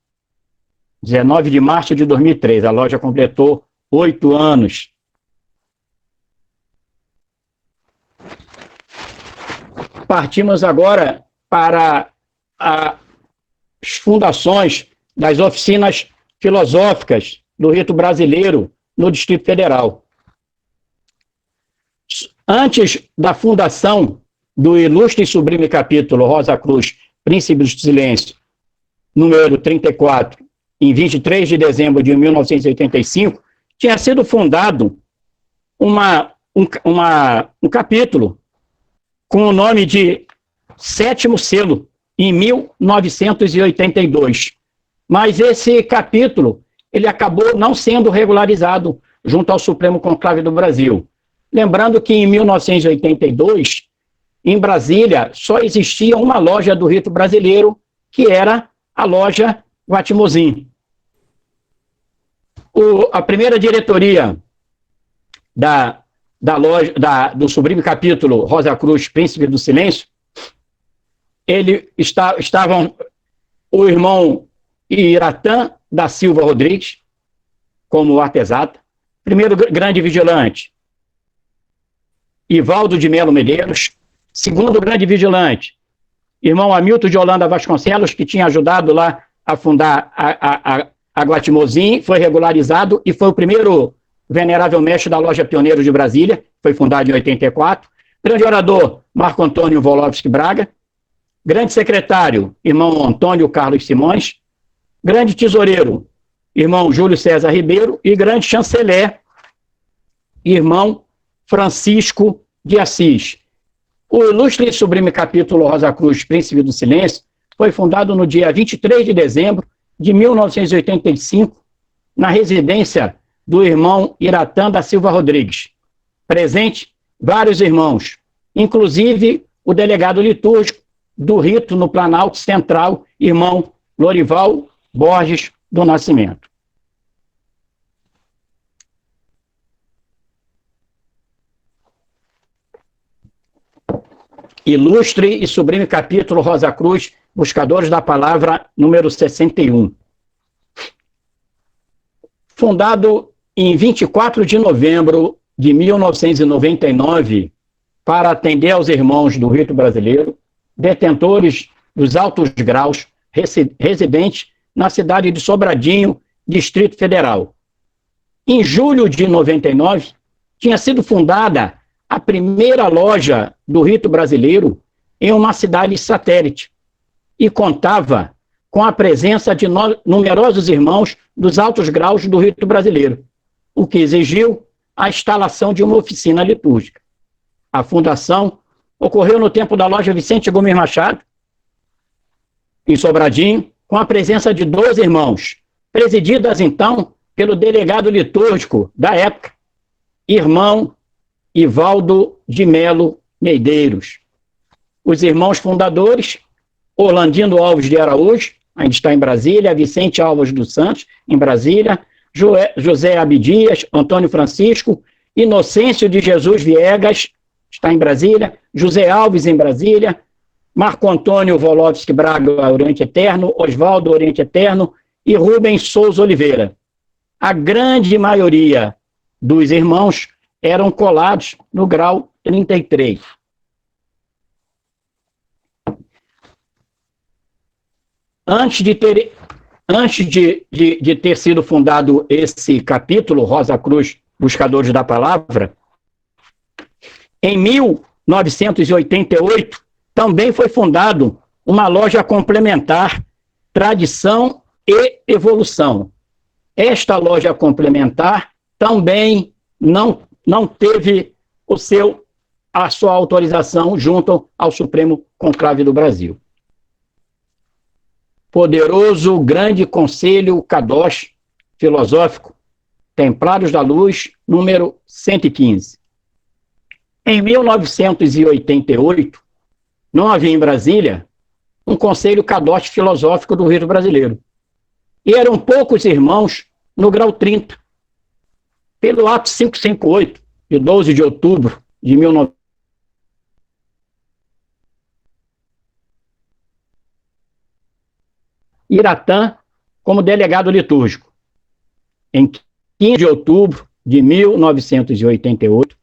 19 de março de 2013, a loja completou 8 anos. Partimos agora para as fundações das oficinas filosóficas do Rito Brasileiro no Distrito Federal. Antes da fundação do ilustre e sublime capítulo Rosa Cruz, Príncipe do Silêncio, número 34, em 23 de dezembro de 1985, tinha sido fundado um capítulo com o nome de Sétimo Selo, em 1982. Mas esse capítulo, ele acabou não sendo regularizado junto ao Supremo Conclave do Brasil. Lembrando que em 1982, em Brasília, só existia uma loja do Rito Brasileiro, que era a loja Guatimozim. A primeira diretoria do sublime capítulo Rosa Cruz, Príncipe do Silêncio, estavam o irmão Iratã da Silva Rodrigues, como artesata, primeiro grande vigilante, Ivaldo de Melo Medeiros. Segundo grande vigilante, irmão Hamilton de Holanda Vasconcelos, que tinha ajudado lá a fundar a Guatimozim, foi regularizado e foi o primeiro venerável mestre da Loja Pioneiro de Brasília, foi fundado em 84. Grande orador, Marco Antônio Volovski Braga. Grande secretário, irmão Antônio Carlos Simões. Grande tesoureiro, irmão Júlio César Ribeiro. E grande chanceler, irmão Francisco de Assis. O ilustre e sublime capítulo Rosa Cruz, Príncipe do Silêncio, foi fundado no dia 23 de dezembro de 1985, na residência do irmão Iratã da Silva Rodrigues. Presente, vários irmãos, inclusive o delegado litúrgico do rito no Planalto Central, irmão Lorival Borges do Nascimento. Ilustre e sublime capítulo Rosa Cruz, Buscadores da Palavra, número 61. Fundado em 24 de novembro de 1999, para atender aos irmãos do rito brasileiro, detentores dos altos graus, residentes na cidade de Sobradinho, Distrito Federal. Em julho de 99, tinha sido fundada a primeira loja do rito brasileiro em uma cidade satélite e contava com a presença de numerosos irmãos dos altos graus do rito brasileiro, o que exigiu a instalação de uma oficina litúrgica. A fundação ocorreu no tempo da loja Vicente Gomes Machado, em Sobradinho, com a presença de 12 irmãos, presididas então pelo delegado litúrgico da época, irmão Ivaldo de Melo Medeiros. Os irmãos fundadores, Orlandino Alves de Araújo, ainda está em Brasília, Vicente Alves dos Santos, em Brasília, José Abdias, Antônio Francisco, Inocêncio de Jesus Viegas, está em Brasília, José Alves, em Brasília, Marco Antônio Volovski Braga, Oriente Eterno, Oswaldo, Oriente Eterno, e Rubens Souza Oliveira. A grande maioria dos irmãos eram colados no grau 33. Antes de ter sido fundado esse capítulo, Rosa Cruz, Buscadores da Palavra, em 1988, também foi fundado uma loja complementar, Tradição e Evolução. Esta loja complementar também não teve a sua autorização junto ao Supremo Conclave do Brasil. Poderoso Grande Conselho Kadosh Filosófico, Templários da Luz, número 115. Em 1988, não havia em Brasília um Conselho Kadosh Filosófico do Rito Brasileiro. E eram poucos irmãos no grau 30. Pelo ato 558, de 12 de outubro de 19... Iratã como delegado litúrgico. Em 15 de outubro de 1988,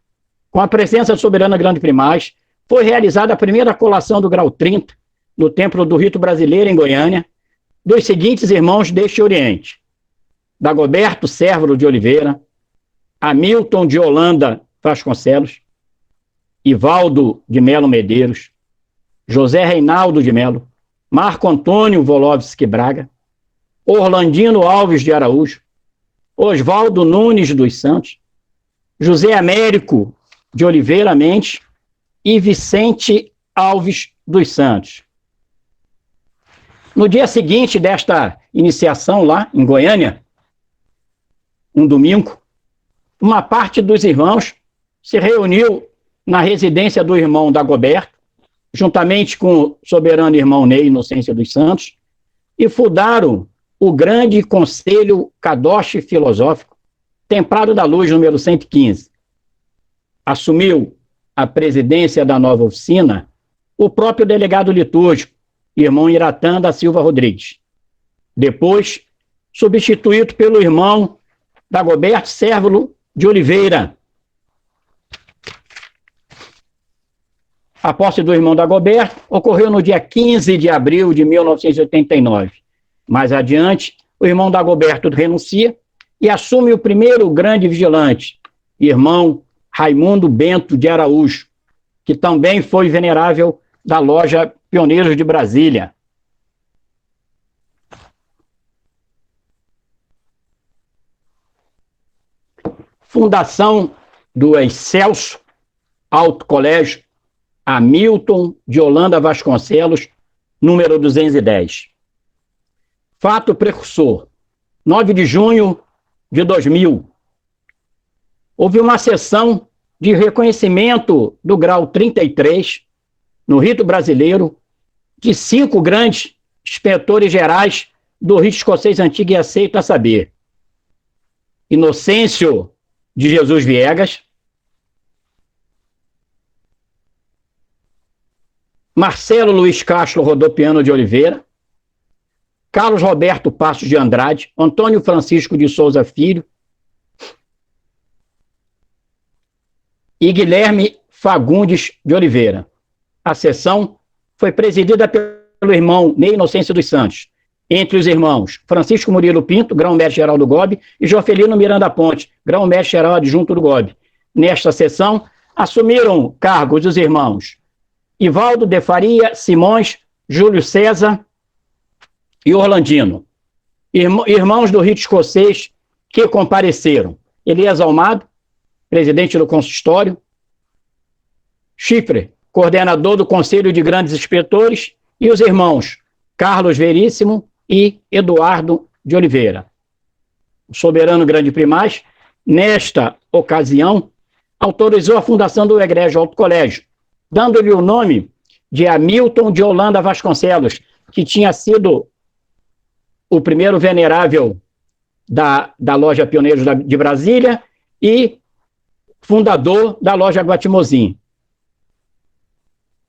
com a presença soberana grande primaz, foi realizada a primeira colação do grau 30 no Templo do Rito Brasileiro, em Goiânia, dos seguintes irmãos deste Oriente: Dagoberto Cérvulo de Oliveira, Hamilton de Holanda Vasconcelos, Ivaldo de Melo Medeiros, José Reinaldo de Melo, Marco Antônio Volovski Braga, Orlandino Alves de Araújo, Oswaldo Nunes dos Santos, José Américo de Oliveira Mendes e Vicente Alves dos Santos. No dia seguinte desta iniciação lá em Goiânia, um domingo, uma parte dos irmãos se reuniu na residência do irmão Dagoberto, juntamente com o soberano irmão Ney Inocência dos Santos, e fundaram o Grande Conselho Kadosh Filosófico, Templário da Luz, número 115. Assumiu a presidência da nova oficina o próprio delegado litúrgico, irmão Iratã da Silva Rodrigues. Depois, substituído pelo irmão Dagoberto Cérvulo de Oliveira. A posse do irmão Dagoberto ocorreu no dia 15 de abril de 1989. Mais adiante, o irmão Dagoberto renuncia e assume o primeiro grande vigilante, irmão Raimundo Bento de Araújo, que também foi venerável da Loja Pioneiros de Brasília. Fundação do Excelso Alto Colégio Hamilton de Holanda Vasconcelos, número 210. Fato precursor: 9 de junho de 2000, houve uma sessão de reconhecimento do grau 33, no rito brasileiro, de 5 grandes inspetores gerais do rito escocês antigo e aceito, a saber: Inocêncio de Jesus Viegas, Marcelo Luiz Castro Rodopiano de Oliveira, Carlos Roberto Passos de Andrade, Antônio Francisco de Souza Filho e Guilherme Fagundes de Oliveira. A sessão foi presidida pelo irmão Ney Inocêncio dos Santos, entre os irmãos Francisco Murilo Pinto, grão-mestre-geral do GOB, e Jofelino Miranda Ponte, grão-mestre-geral adjunto do GOB. Nesta sessão, assumiram cargos os irmãos Ivaldo de Faria Simões, Júlio César e Orlandino. Irmãos do rito escocês que compareceram: Elias Almado, presidente do consistório; Chifre, coordenador do Conselho de Grandes Inspetores; e os irmãos Carlos Veríssimo e Eduardo de Oliveira. O soberano grande primaz, nesta ocasião, autorizou a fundação do Egrégio Alto Colégio, dando-lhe o nome de Hamilton de Holanda Vasconcelos, que tinha sido o primeiro venerável da Loja Pioneiros de Brasília e fundador da Loja Guatimozim.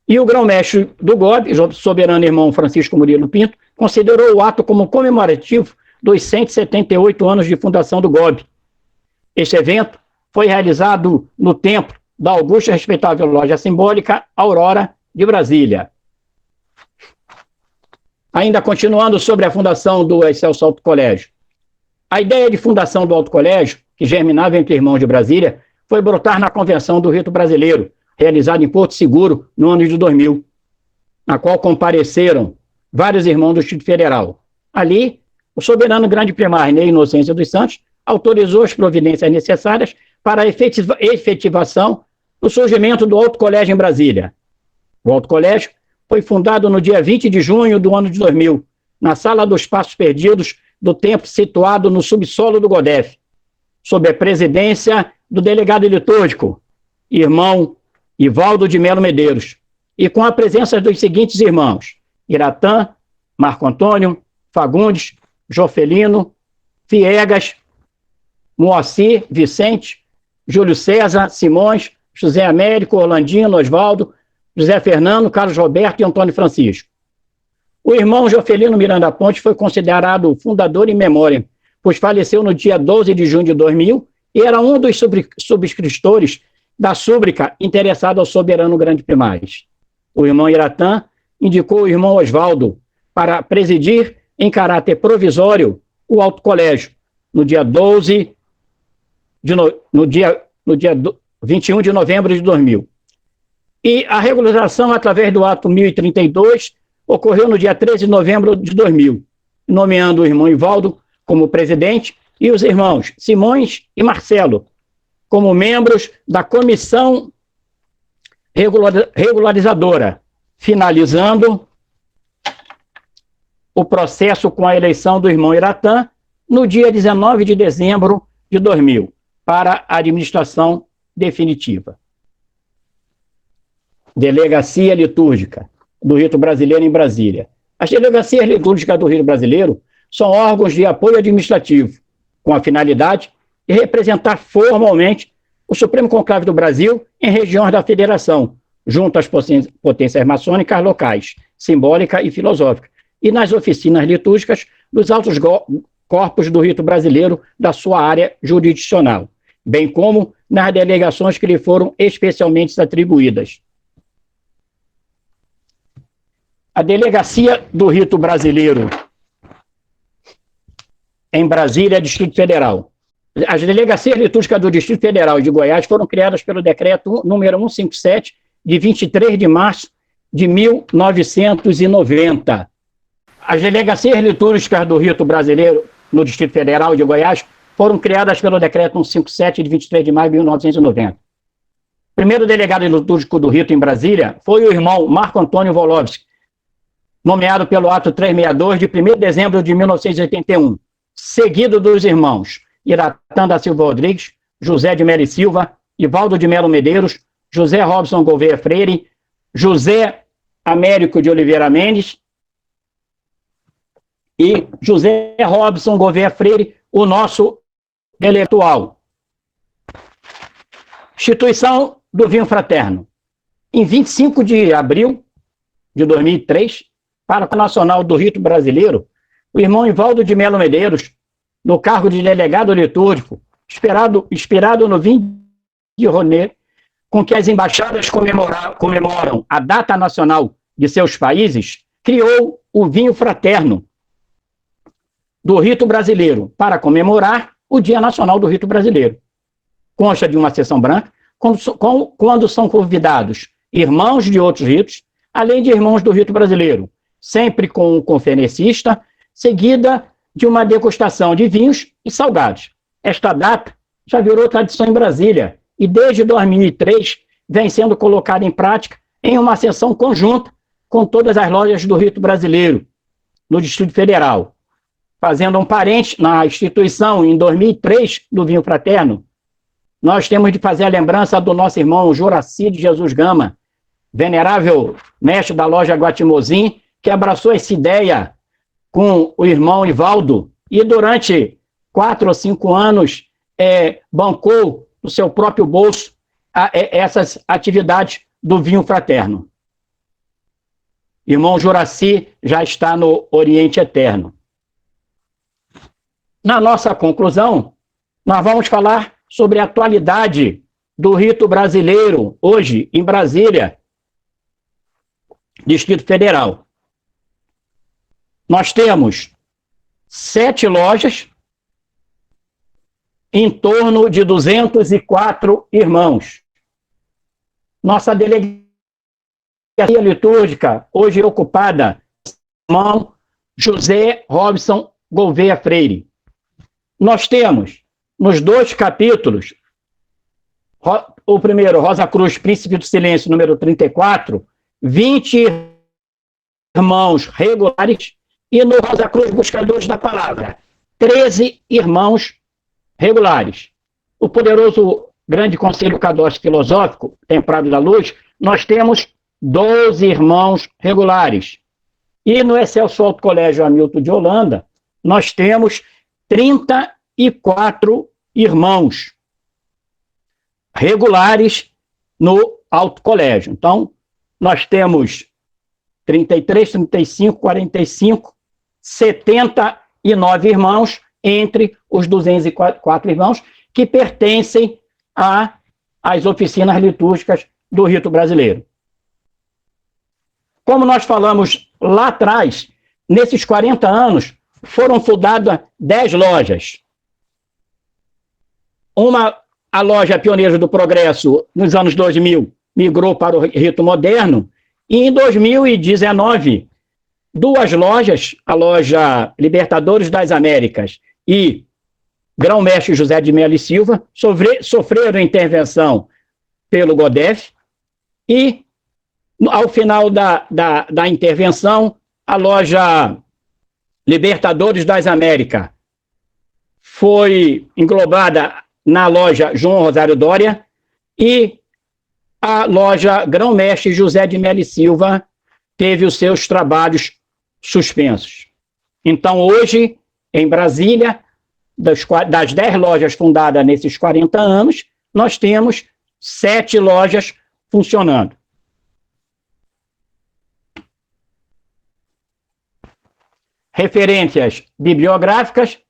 E o grão-mestre do GOB, o soberano irmão Francisco Murilo Pinto, considerou o ato como comemorativo dos 178 anos de fundação do GOB. Este evento foi realizado no templo da augusta e respeitável Loja Simbólica Aurora de Brasília. Ainda continuando sobre a fundação do Excelso Alto Colégio. A ideia de fundação do Alto Colégio, que germinava entre irmãos de Brasília, foi brotar na Convenção do Rito Brasileiro, realizada em Porto Seguro no ano de 2000, na qual compareceram vários irmãos do Distrito Federal. Ali, o soberano grande primaz Ney Inocêncio dos Santos autorizou as providências necessárias para a efetivação do surgimento do Alto Colégio em Brasília. O Alto Colégio foi fundado no dia 20 de junho do ano de 2000, na Sala dos Passos Perdidos do templo situado no subsolo do GODEF, sob a presidência do delegado litúrgico, irmão Ivaldo de Melo Medeiros, e com a presença dos seguintes irmãos: Iratã, Marco Antônio, Fagundes, Jofelino, Viegas, Moacir, Vicente, Júlio César, Simões, José Américo, Orlandino, Osvaldo, José Fernando, Carlos Roberto e Antônio Francisco. O irmão Jofelino Miranda Ponte foi considerado fundador em memória, pois faleceu no dia 12 de junho de 2000 e era um dos subscritores da súbrica interessada ao soberano grande primaz. O irmão Iratã indicou o irmão Osvaldo para presidir em caráter provisório o Alto Colégio, no dia 21 de novembro de 2000. E a regularização através do ato 1032 ocorreu no dia 13 de novembro de 2000, nomeando o irmão Ivaldo como presidente e os irmãos Simões e Marcelo como membros da comissão regularizadora, finalizando o processo com a eleição do irmão Iratã no dia 19 de dezembro de 2000, para a administração definitiva. Delegacia Litúrgica do Rito Brasileiro em Brasília. As delegacias litúrgicas do Rito Brasileiro são órgãos de apoio administrativo, com a finalidade de representar formalmente o Supremo Conclave do Brasil em regiões da Federação, junto às potências maçônicas locais, simbólica e filosófica, e nas oficinas litúrgicas dos altos corpos do Rito Brasileiro da sua área jurisdicional, bem como nas delegações que lhe foram especialmente atribuídas. A Delegacia do Rito Brasileiro em Brasília, Distrito Federal. As delegacias litúrgicas do Distrito Federal e de Goiás foram criadas pelo decreto número 157, de 23 de março de 1990. As delegacias litúrgicas do Rito Brasileiro no Distrito Federal e de Goiás foram criadas pelo decreto 157, de 23 de maio de 1990. O primeiro delegado litúrgico do Rito em Brasília foi o irmão Marco Antônio Volovski, nomeado pelo ato 362 de 1º de dezembro de 1981, seguido dos irmãos Iratã da Silva Rodrigues, José de Melo Silva, Ivaldo de Melo Medeiros, José Robson Gouveia Freire, José Américo de Oliveira Mendes e José Robson Gouveia Freire, o nosso intelectual. Instituição do Vinho Fraterno. Em 25 de abril de 2003, para o Nacional do Rito Brasileiro, o irmão Ivaldo de Melo Medeiros, no cargo de delegado litúrgico, inspirado no vinho de Roné, com que as embaixadas comemoram a data nacional de seus países, criou o Vinho Fraterno do Rito Brasileiro, para comemorar o Dia Nacional do Rito Brasileiro. Consta de uma seção branca, quando são convidados irmãos de outros ritos, além de irmãos do Rito Brasileiro, sempre com um conferencista, seguida de uma degustação de vinhos e salgados. Esta data já virou tradição em Brasília e desde 2003 vem sendo colocada em prática em uma sessão conjunta com todas as lojas do Rito Brasileiro no Distrito Federal. Fazendo um parente na instituição em 2003 do Vinho Fraterno, nós temos de fazer a lembrança do nosso irmão Juraci de Jesus Gama, venerável mestre da loja Guatimozim, que abraçou essa ideia com o irmão Ivaldo e durante 4 ou 5 anos bancou do seu próprio bolso essas atividades do Vinho Fraterno. Irmão Juraci já está no Oriente Eterno. Na nossa conclusão, nós vamos falar sobre a atualidade do rito brasileiro, hoje, em Brasília, Distrito Federal. Nós temos 7 lojas, em torno de 204 irmãos. Nossa delegacia litúrgica, hoje ocupada, irmão José Robson Gouveia Freire. Nós temos, nos 2 capítulos, o primeiro, Rosa Cruz, Príncipe do Silêncio, número 34, 20 irmãos regulares, e no Rosa Cruz, Buscadores da Palavra, 13 irmãos regulares. O poderoso Grande Conselho Cadócio Filosófico, Temprado da Luz, nós temos 12 irmãos regulares. E no Excelso Alto Colégio Hamilton de Holanda, nós temos 34 irmãos regulares no Alto Colégio. Então, nós temos 33, 35, 45, 79 irmãos entre os 204 irmãos que pertencem às oficinas litúrgicas do Rito Brasileiro. Como nós falamos lá atrás, nesses 40 anos, foram fundadas 10 lojas. A loja Pioneiros do Progresso, nos anos 2000, migrou para o rito moderno, e em 2019, 2 lojas, a loja Libertadores das Américas e Grão-Mestre José de Melo Silva, sofreram intervenção pelo GODEF, e ao final da intervenção, a loja Libertadores das Américas foi englobada na loja João Rosário Dória e a loja Grão-Mestre José de Melo Silva teve os seus trabalhos suspensos. Então, hoje, em Brasília, das 10 lojas fundadas nesses 40 anos, nós temos 7 lojas funcionando. Referências bibliográficas: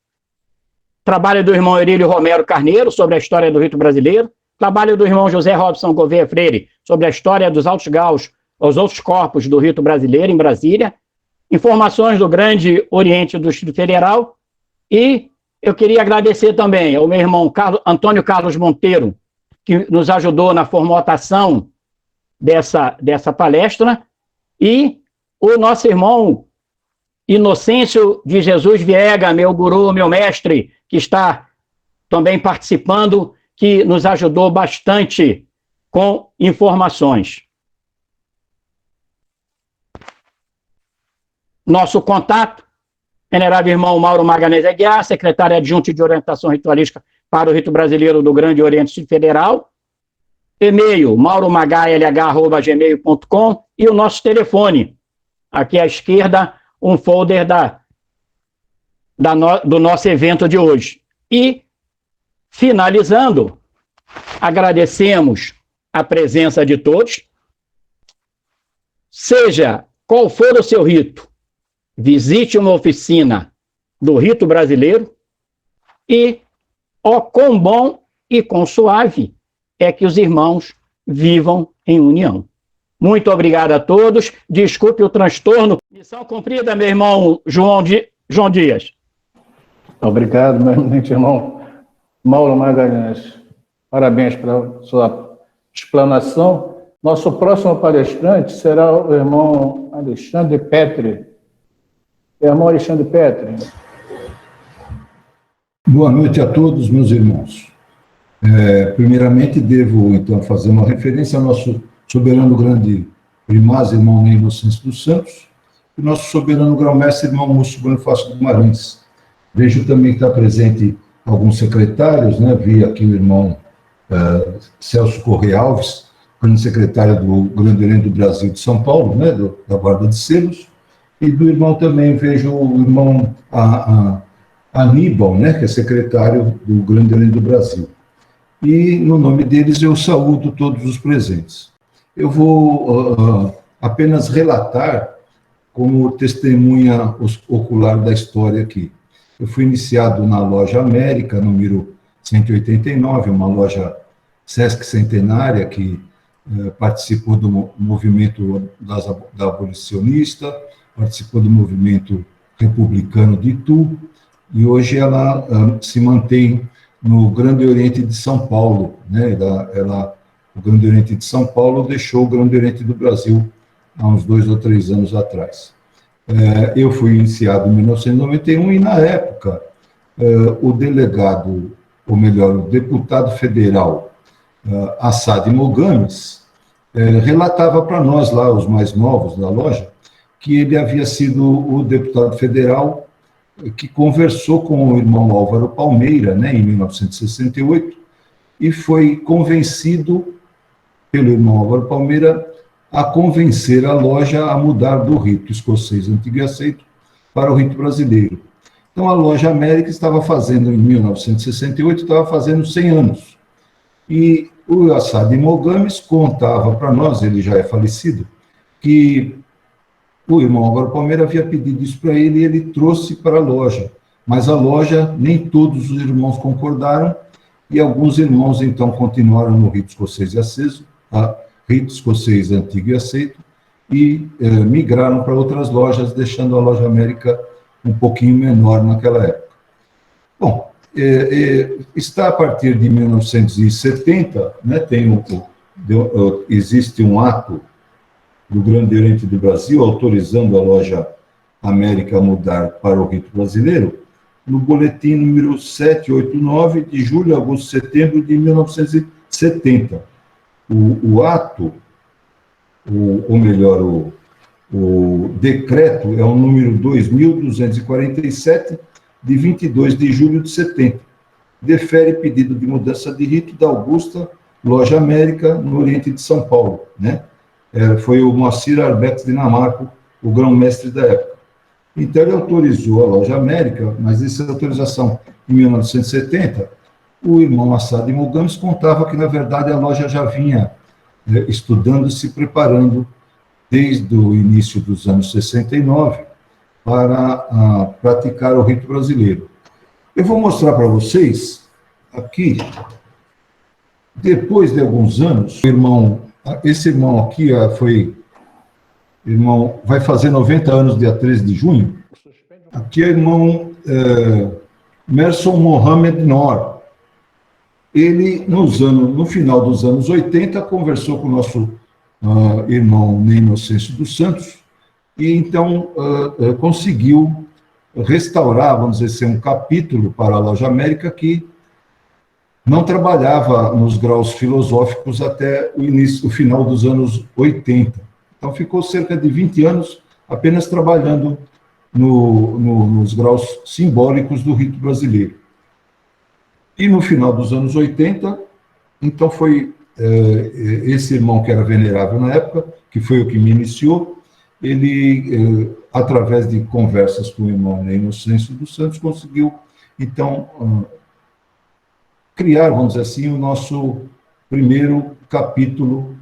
trabalho do irmão Eurílio Romero Carneiro sobre a história do rito brasileiro, trabalho do irmão José Robson Gouveia Freire sobre a história dos Altos Gaus aos outros corpos do rito brasileiro em Brasília, informações do Grande Oriente do Distrito Federal, e eu queria agradecer também ao meu irmão Antônio Carlos Monteiro, que nos ajudou na formatação dessa palestra, e o nosso irmão Inocêncio de Jesus Viega, meu guru, meu mestre, que está também participando, que nos ajudou bastante com informações. Nosso contato, venerável irmão Mauro Magalhães Aguiar, secretário adjunto de orientação ritualística para o Rito Brasileiro do Grande Oriente Federal, e-mail mauromagallh@gmail.com, e o nosso telefone, aqui à esquerda, um folder do nosso evento de hoje. E, finalizando, agradecemos a presença de todos. Seja qual for o seu rito, visite uma oficina do rito brasileiro e, ó, quão bom e quão suave é que os irmãos vivam em união. Muito obrigado a todos. Desculpe o transtorno. Missão cumprida, meu irmão João Dias. Obrigado, meu eminente irmão Mauro Magalhães. Parabéns pela sua explanação. Nosso próximo palestrante será o irmão Alexandre Petri. Irmão Alexandre Petri. Boa noite a todos, meus irmãos. Primeiramente, devo, então, fazer uma referência ao nosso soberano grande primaz, irmão Ney Inocêncio dos Santos, e nosso soberano grão-mestre, irmão Múcio Bonifácio Guimarães. Vejo também que está presente alguns secretários, né? Vi aqui o irmão Celso Correia Alves, grande secretário do Grande Oriente do Brasil de São Paulo, né? Da Guarda de Selos, e do irmão também vejo o irmão Aníbal, né? Que é secretário do Grande Oriente do Brasil. E, no nome deles, eu saúdo todos os presentes. Eu vou apenas relatar como testemunha ocular da história aqui. Eu fui iniciado na Loja América, número 189, uma loja Sesc Centenária, que participou do movimento da abolicionista, participou do movimento republicano de Itu, e hoje ela se mantém no Grande Oriente de São Paulo, né? O Grande Oriente de São Paulo deixou o Grande Oriente do Brasil há uns 2 ou 3 anos atrás. Eu fui iniciado em 1991 e, na época, o delegado, ou melhor, o deputado federal Assad Mogames, relatava para nós lá, os mais novos da loja, que ele havia sido o deputado federal que conversou com o irmão Álvaro Palmeira, né, em 1968, e foi convencido pelo irmão Álvaro Palmeira a convencer a loja a mudar do rito escocês antigo e aceito para o rito brasileiro. Então, a Loja América estava fazendo, em 1968, estava fazendo 100 anos. E o Assad Mogames contava para nós, ele já é falecido, que o irmão Álvaro Palmeira havia pedido isso para ele e ele trouxe para a loja. Mas a loja, nem todos os irmãos concordaram, e alguns irmãos, então, continuaram no rito escocês e aceso, rito escocês antigo e aceito, e migraram para outras lojas, deixando a Loja América um pouquinho menor naquela época. Bom, está a partir de 1970, né, existe um ato do Grande Oriente do Brasil autorizando a Loja América a mudar para o rito brasileiro, no boletim número 789 de julho, agosto, setembro de 1970. O ato, ou melhor, o decreto é o número 2.247, de 22 de julho de 70. Defere pedido de mudança de rito da Augusta Loja América, no Oriente de São Paulo, né? Foi o Moacir Arbex Dinamarco, o grão-mestre da época. Então, ele autorizou a Loja América, mas essa autorização, em 1970, o irmão Assad Mogames contava que, na verdade, a loja já vinha estudando e se preparando desde o início dos anos 69 para praticar o rito brasileiro. Eu vou mostrar para vocês, aqui, depois de alguns anos, esse irmão aqui foi irmão vai fazer 90 anos dia 13 de junho. Aqui é o irmão Merson Mohamed Nor. Ele, no final dos anos 80, conversou com o nosso irmão Ney Inocêncio dos Santos, e então conseguiu restaurar, vamos dizer assim, um capítulo para a Loja América que não trabalhava nos graus filosóficos até o final dos anos 80. Então ficou cerca de 20 anos apenas trabalhando nos graus simbólicos do rito brasileiro. E no final dos anos 80, então foi esse irmão que era venerável na época, que foi o que me iniciou, ele, através de conversas com o irmão Ney Inocêncio dos Santos, conseguiu, então, criar, vamos dizer assim, o nosso primeiro capítulo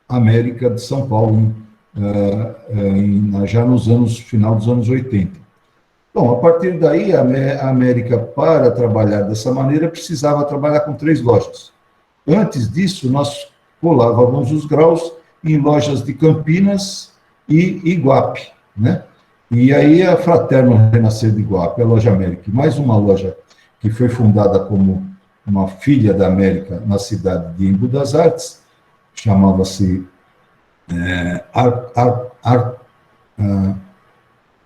América de São Paulo, já final dos anos 80. Bom, a partir daí, a América, para trabalhar dessa maneira, precisava trabalhar com 3 lojas. Antes disso, nós colávamos os graus em lojas de Campinas e Iguape, né? E aí a Fraterno Renascer de Iguape, a Loja América, mais uma loja que foi fundada como uma filha da América na cidade de Embu das Artes, chamava-se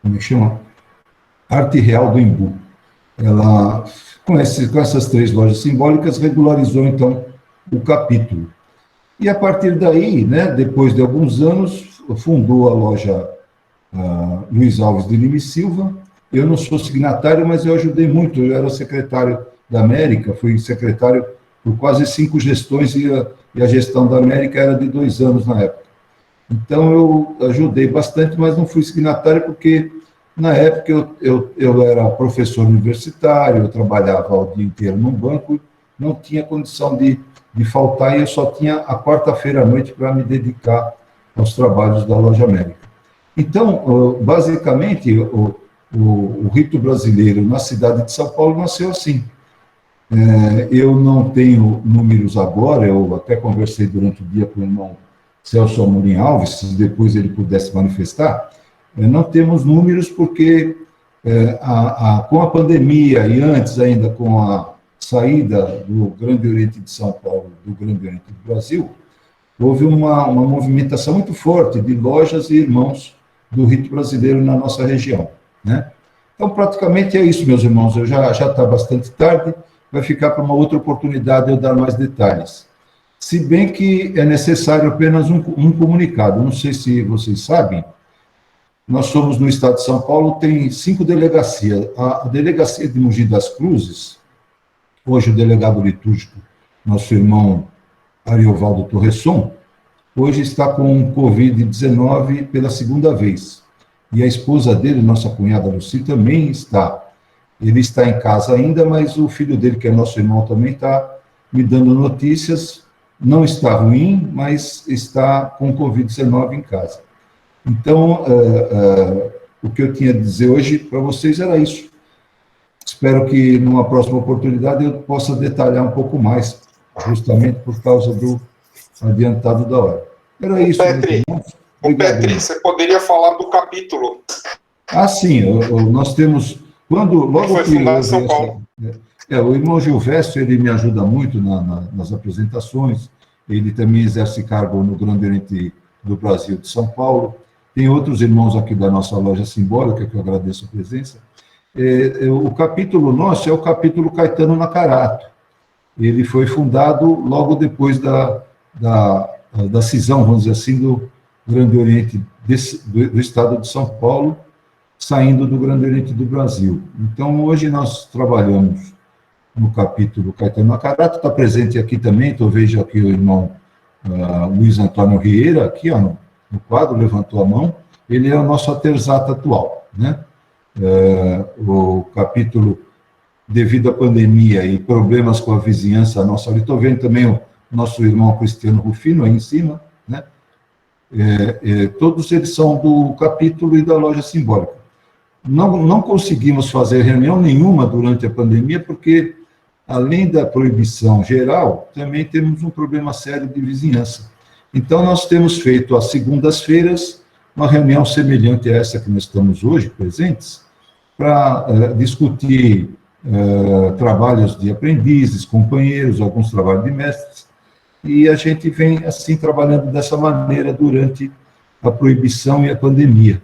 como é que chama? Arte Real do Embu. Ela, com essas 3 lojas simbólicas, regularizou, então, o capítulo. E, a partir daí, né, depois de alguns anos, fundou a loja Luiz Alves de Lima e Silva. Eu não sou signatário, mas eu ajudei muito. Eu era secretário da América, fui secretário por quase 5 gestões, e a gestão da América era de 2 anos na época. Então, eu ajudei bastante, mas não fui signatário porque, na época, eu era professor universitário, eu trabalhava o dia inteiro num banco, não tinha condição de faltar, e eu só tinha a quarta-feira à noite para me dedicar aos trabalhos da Loja América. Então, basicamente, o rito brasileiro na cidade de São Paulo nasceu assim. Eu não tenho números agora, eu até conversei durante o dia com o irmão Celso Amorim Alves, se depois ele pudesse manifestar. Não temos números porque, com a pandemia e antes ainda com a saída do Grande Oriente de São Paulo, do Grande Oriente do Brasil, houve uma movimentação muito forte de lojas e irmãos do rito brasileiro na nossa região, né? Então, praticamente é isso, meus irmãos. Já está bastante tarde, vai ficar para uma outra oportunidade eu dar mais detalhes. Se bem que é necessário apenas um comunicado. Não sei se vocês sabem, nós somos no estado de São Paulo, tem 5 delegacias. A delegacia de Mogi das Cruzes, hoje o delegado litúrgico, nosso irmão Ariovaldo Torresson, hoje está com Covid-19 pela 2ª vez. E a esposa dele, nossa cunhada Lucy, também está. Ele está em casa ainda, mas o filho dele, que é nosso irmão, também está me dando notícias. Não está ruim, mas está com Covid-19 em casa. Então, o que eu tinha a dizer hoje para vocês era isso. Espero que, numa próxima oportunidade, eu possa detalhar um pouco mais, justamente por causa do adiantado da hora. Era isso. Petri, você poderia falar do capítulo? Ah, sim. Nós temos... Logo foi fundado em São Paulo. O irmão Gilvestre, ele me ajuda muito nas apresentações, ele também exerce cargo no Grande Oriente do Brasil de São Paulo. Tem outros irmãos aqui da nossa loja simbólica, que eu agradeço a presença. O capítulo nosso é o capítulo Caetano Nacarato. Ele foi fundado logo depois da cisão, vamos dizer assim, do Grande Oriente do estado de São Paulo, saindo do Grande Oriente do Brasil. Então, hoje nós trabalhamos no capítulo Caetano Nacarato, está presente aqui também, eu vejo aqui o irmão Luiz Antônio Rieira, aqui ó, no quadro, levantou a mão, ele é o nosso aterzata atual, né? O capítulo, devido à pandemia e problemas com a vizinhança nossa, eu estou vendo também o nosso irmão Cristiano Rufino aí em cima, né? Todos eles são do capítulo e da loja simbólica. Não conseguimos fazer reunião nenhuma durante a pandemia, porque, além da proibição geral, também temos um problema sério de vizinhança. Então, nós temos feito às segundas-feiras uma reunião semelhante a essa que nós estamos hoje presentes, para discutir trabalhos de aprendizes, companheiros, alguns trabalhos de mestres, e a gente vem, assim, trabalhando dessa maneira durante a proibição e a pandemia.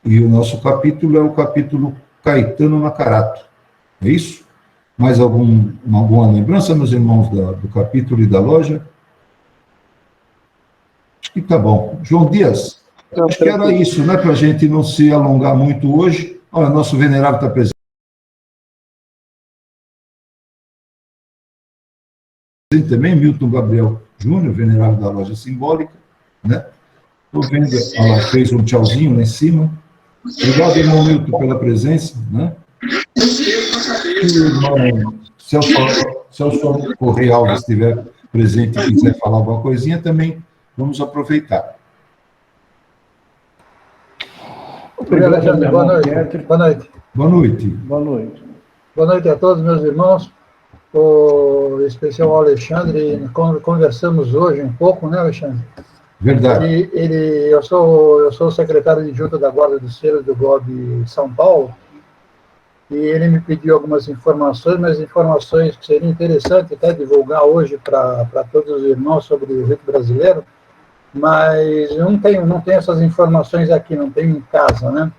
E o nosso capítulo é o capítulo Caetano Nacarato. É isso? Mais alguma lembrança, meus irmãos, do capítulo e da loja? Acho que tá bom. João Dias, acho que era isso, né, para a gente não se alongar muito hoje. Olha, nosso venerável está presente também, Milton Gabriel Júnior, venerável da loja simbólica, né? Estou vendo, ela fez um tchauzinho lá em cima. Obrigado, irmão Milton, pela presença, né? Se o irmão Celso Correia Alves estiver presente e quiser falar alguma coisinha, também vamos aproveitar. Obrigado, Alexandre. Boa noite. Boa noite. Boa noite. Boa noite a todos, meus irmãos. O especial Alexandre, conversamos hoje um pouco, né, Alexandre? Verdade. Eu sou o secretário de junta da Guarda do Selo do GOB São Paulo, e ele me pediu algumas informações, mas informações que seria interessante até divulgar hoje para todos os irmãos sobre o rito brasileiro, mas não tenho essas informações aqui, não tenho em casa, né?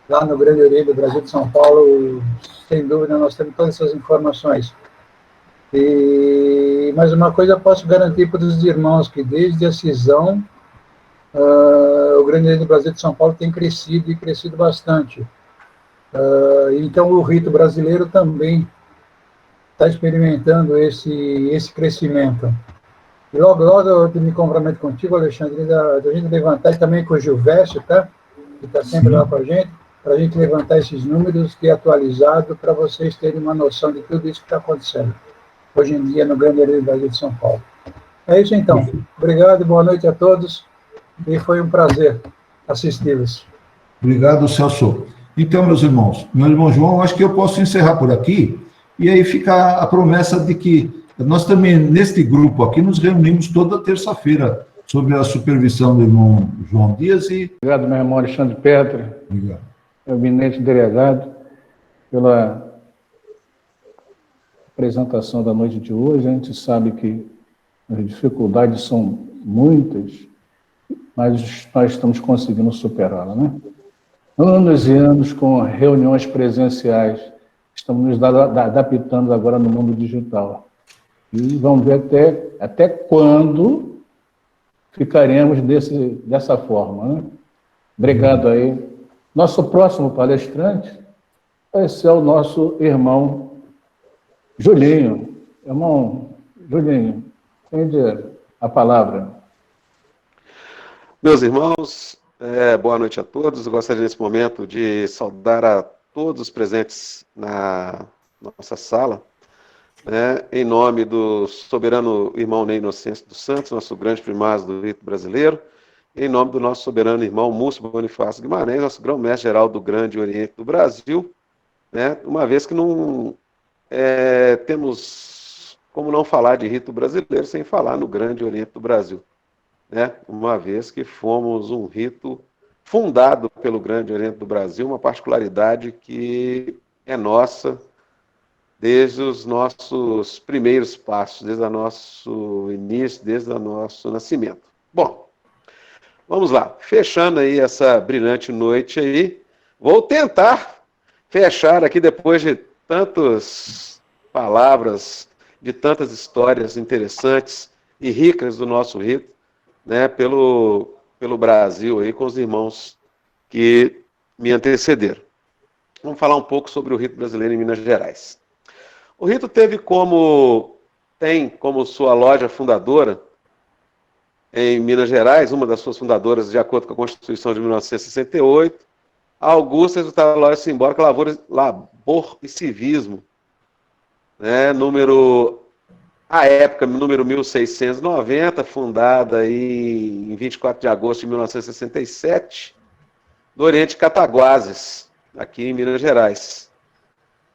Lá no Grande Oriente do Brasil de São Paulo, sem dúvida, nós temos todas essas informações. Mas uma coisa eu posso garantir para os irmãos, que desde a cisão, o Grande Oriente do Brasil de São Paulo tem crescido, e crescido bastante. Então, o rito brasileiro também está experimentando esse crescimento. E logo eu me comprometo contigo, Alexandre, da gente levantar, e também com o Gilvécio, tá? Que está sempre lá com a gente, para a gente levantar esses números e atualizado, para vocês terem uma noção de tudo isso que está acontecendo hoje em dia no Grande Oriente do Brasil de São Paulo. É isso então. Obrigado e boa noite a todos. E foi um prazer assisti-los. Obrigado, Celso. Então, meu irmão João, acho que eu posso encerrar por aqui, e aí fica a promessa de que nós também, neste grupo aqui, nos reunimos toda terça-feira, sob a supervisão do irmão João Dias e... Obrigado, meu irmão Alexandre Petra, Obrigado. eminente delegado, pela apresentação da noite de hoje. A gente sabe que as dificuldades são muitas, mas nós estamos conseguindo superá-la, né? Anos e anos com reuniões presenciais, estamos nos adaptando agora no mundo digital. E vamos ver até quando ficaremos dessa forma, né? Obrigado aí. Nosso próximo palestrante vai ser o nosso irmão Julinho. Irmão Julinho, tende a palavra. Meus irmãos, boa noite a todos. Eu gostaria nesse momento de saudar a todos os presentes na nossa sala, né, em nome do soberano irmão Ney Inocêncio dos Santos, nosso grande primaz do rito brasileiro, em nome do nosso soberano irmão Múcio Bonifácio Guimarães, nosso grão-mestre-geral do Grande Oriente do Brasil, né, uma vez que não temos como não falar de rito brasileiro sem falar no Grande Oriente do Brasil, né, uma vez que fomos um rito fundado pelo Grande Oriente do Brasil, uma particularidade que é nossa desde os nossos primeiros passos, desde o nosso início, desde o nosso nascimento. Bom, vamos lá. Fechando aí essa brilhante noite aí, vou tentar fechar aqui, depois de tantas palavras, de tantas histórias interessantes e ricas do nosso rito, né, pelo Brasil, aí, com os irmãos que me antecederam. Vamos falar um pouco sobre o rito brasileiro em Minas Gerais. O rito tem como sua loja fundadora, em Minas Gerais, uma das suas fundadoras, de acordo com a Constituição de 1968, a Augusta da loja simbólica Labor e Civismo, né, à época, número 1690, fundada em 24 de agosto de 1967, no Oriente Cataguases, aqui em Minas Gerais,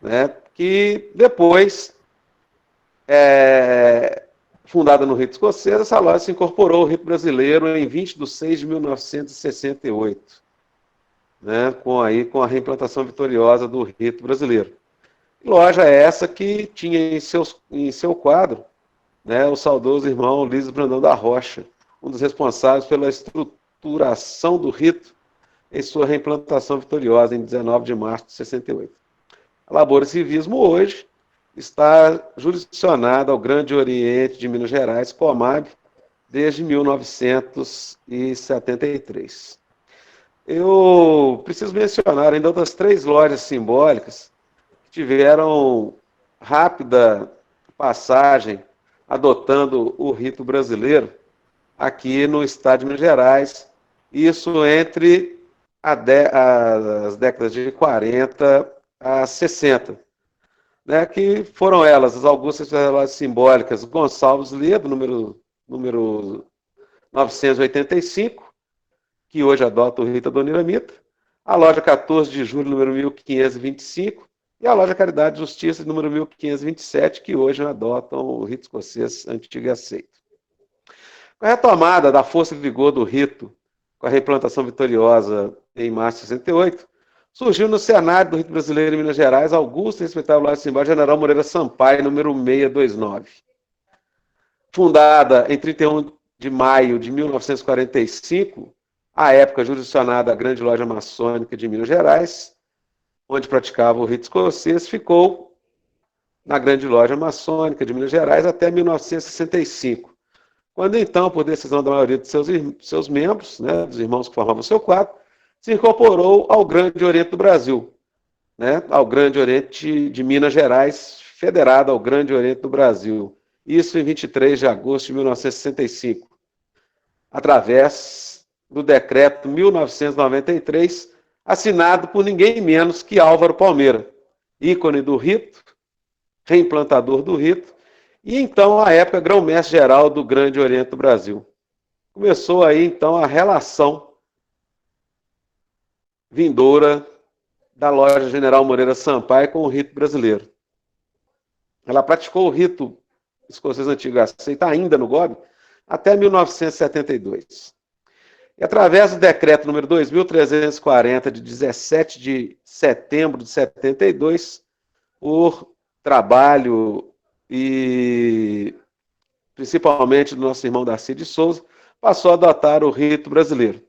né, que depois fundada no rito escocês, essa loja se incorporou ao rito brasileiro em 20 de 6 de 1968, né, com a reimplantação vitoriosa do rito brasileiro. Loja essa que tinha em seu quadro, né, o saudoso irmão Lísio Brandão da Rocha, um dos responsáveis pela estruturação do rito em sua reimplantação vitoriosa em 19 de março de 68. A Labor e Civismo hoje está jurisdicionada ao Grande Oriente de Minas Gerais, Comab, desde 1973. Eu preciso mencionar ainda outras 3 lojas simbólicas que tiveram rápida passagem adotando o rito brasileiro aqui no estado de Minas Gerais, isso entre as décadas de 40 a 60, né, que foram elas, as augustas lojas simbólicas Gonçalves Ledo, número 985, que hoje adota o rito Adoniramita, a loja 14 de julho, número 1525, e a loja Caridade e Justiça, número 1527, que hoje adotam o rito escocês antigo e aceito. Com a retomada da força e vigor do rito, com a reimplantação vitoriosa em março de 68, surgiu no cenário do rito brasileiro em Minas Gerais, Augusto e respeitável loja simbólica General Moreira Sampaio, número 629. Fundada em 31 de maio de 1945, à época jurisdicionada a Grande Loja Maçônica de Minas Gerais, onde praticava o rito escocês, ficou na Grande Loja Maçônica de Minas Gerais até 1965, quando então, por decisão da maioria de seus membros, né, dos irmãos que formavam o seu quadro, se incorporou ao Grande Oriente do Brasil, né, ao Grande Oriente de Minas Gerais, federado ao Grande Oriente do Brasil. Isso em 23 de agosto de 1965, através do decreto 1993, assinado por ninguém menos que Álvaro Palmeira, ícone do rito, reimplantador do rito, e então, à época, grão-mestre-geral do Grande Oriente do Brasil. Começou aí, então, a relação vindoura da loja General Moreira Sampaio com o rito brasileiro. Ela praticou o rito escocês antigo aceito ainda no GOB até 1972. E através do decreto número 2.340, de 17 de setembro de 72, por trabalho e principalmente do nosso irmão Darcy de Souza, passou a adotar o rito brasileiro.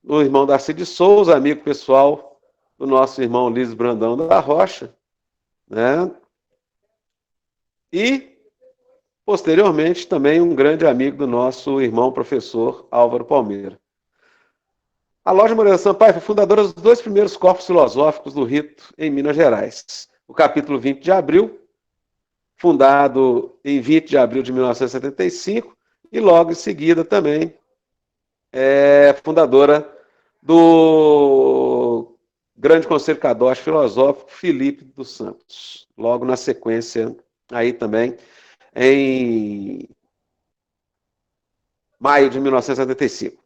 O irmão Darcy de Souza, amigo pessoal do nosso irmão Lísio Brandão da Rocha, né? E, posteriormente, também um grande amigo do nosso irmão professor Álvaro Palmeira. A loja Moreira Sampaio foi fundadora dos 2 primeiros corpos filosóficos do rito em Minas Gerais. O capítulo 20 de abril, fundado em 20 de abril de 1975, e logo em seguida também fundadora do Grande Conselho Kadosh Filosófico Felipe dos Santos. Logo na sequência, aí também, em maio de 1975.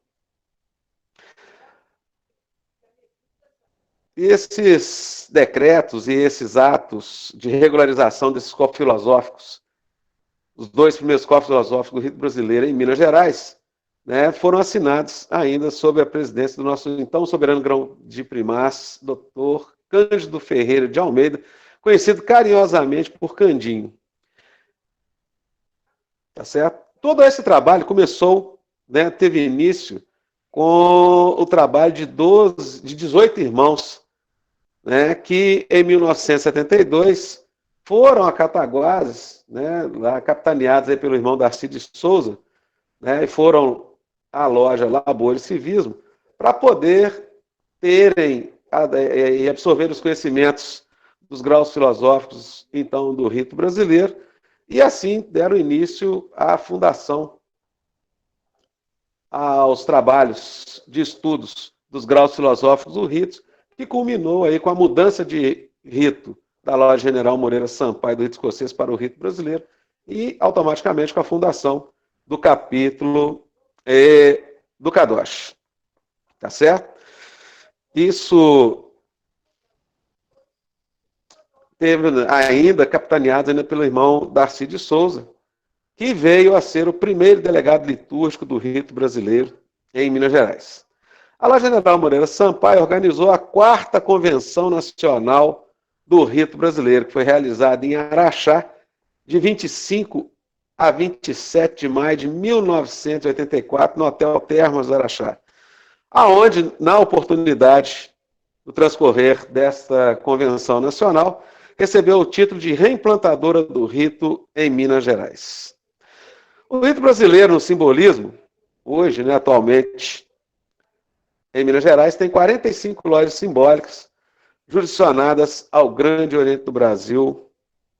Esses decretos e esses atos de regularização desses corpos filosóficos, os 2 primeiros corpos filosóficos do rito brasileiro em Minas Gerais, né, foram assinados ainda sob a presidência do nosso então soberano grão de primaz, Dr. Cândido Ferreira de Almeida, conhecido carinhosamente por Candinho. Tá certo? Todo esse trabalho começou, né, teve início com o trabalho de 18 irmãos, né, que em 1972 foram a Cataguases, né, lá capitaneados aí pelo irmão Darcy de Souza, né, e foram à loja Labor e Civismo para poder terem e absorver os conhecimentos dos graus filosóficos, então, do rito brasileiro, e assim deram início à fundação, aos trabalhos de estudos dos graus filosóficos do rito, que culminou aí com a mudança de rito da loja General Moreira Sampaio do rito escocês para o rito brasileiro e automaticamente com a fundação do capítulo do Kadosh. Tá certo? Isso teve ainda capitaneado ainda pelo irmão Darcy de Souza, que veio a ser o primeiro delegado litúrgico do rito brasileiro em Minas Gerais. A lá General Moreira Sampaio organizou a 4ª Convenção Nacional do Rito Brasileiro, que foi realizada em Araxá, de 25 a 27 de maio de 1984, no Hotel Termas Araxá, aonde, na oportunidade do transcorrer desta Convenção Nacional, recebeu o título de reimplantadora do rito em Minas Gerais. O rito brasileiro, no simbolismo, hoje, atualmente, em Minas Gerais, tem 45 lojas simbólicas jurisdicionadas ao Grande Oriente do Brasil,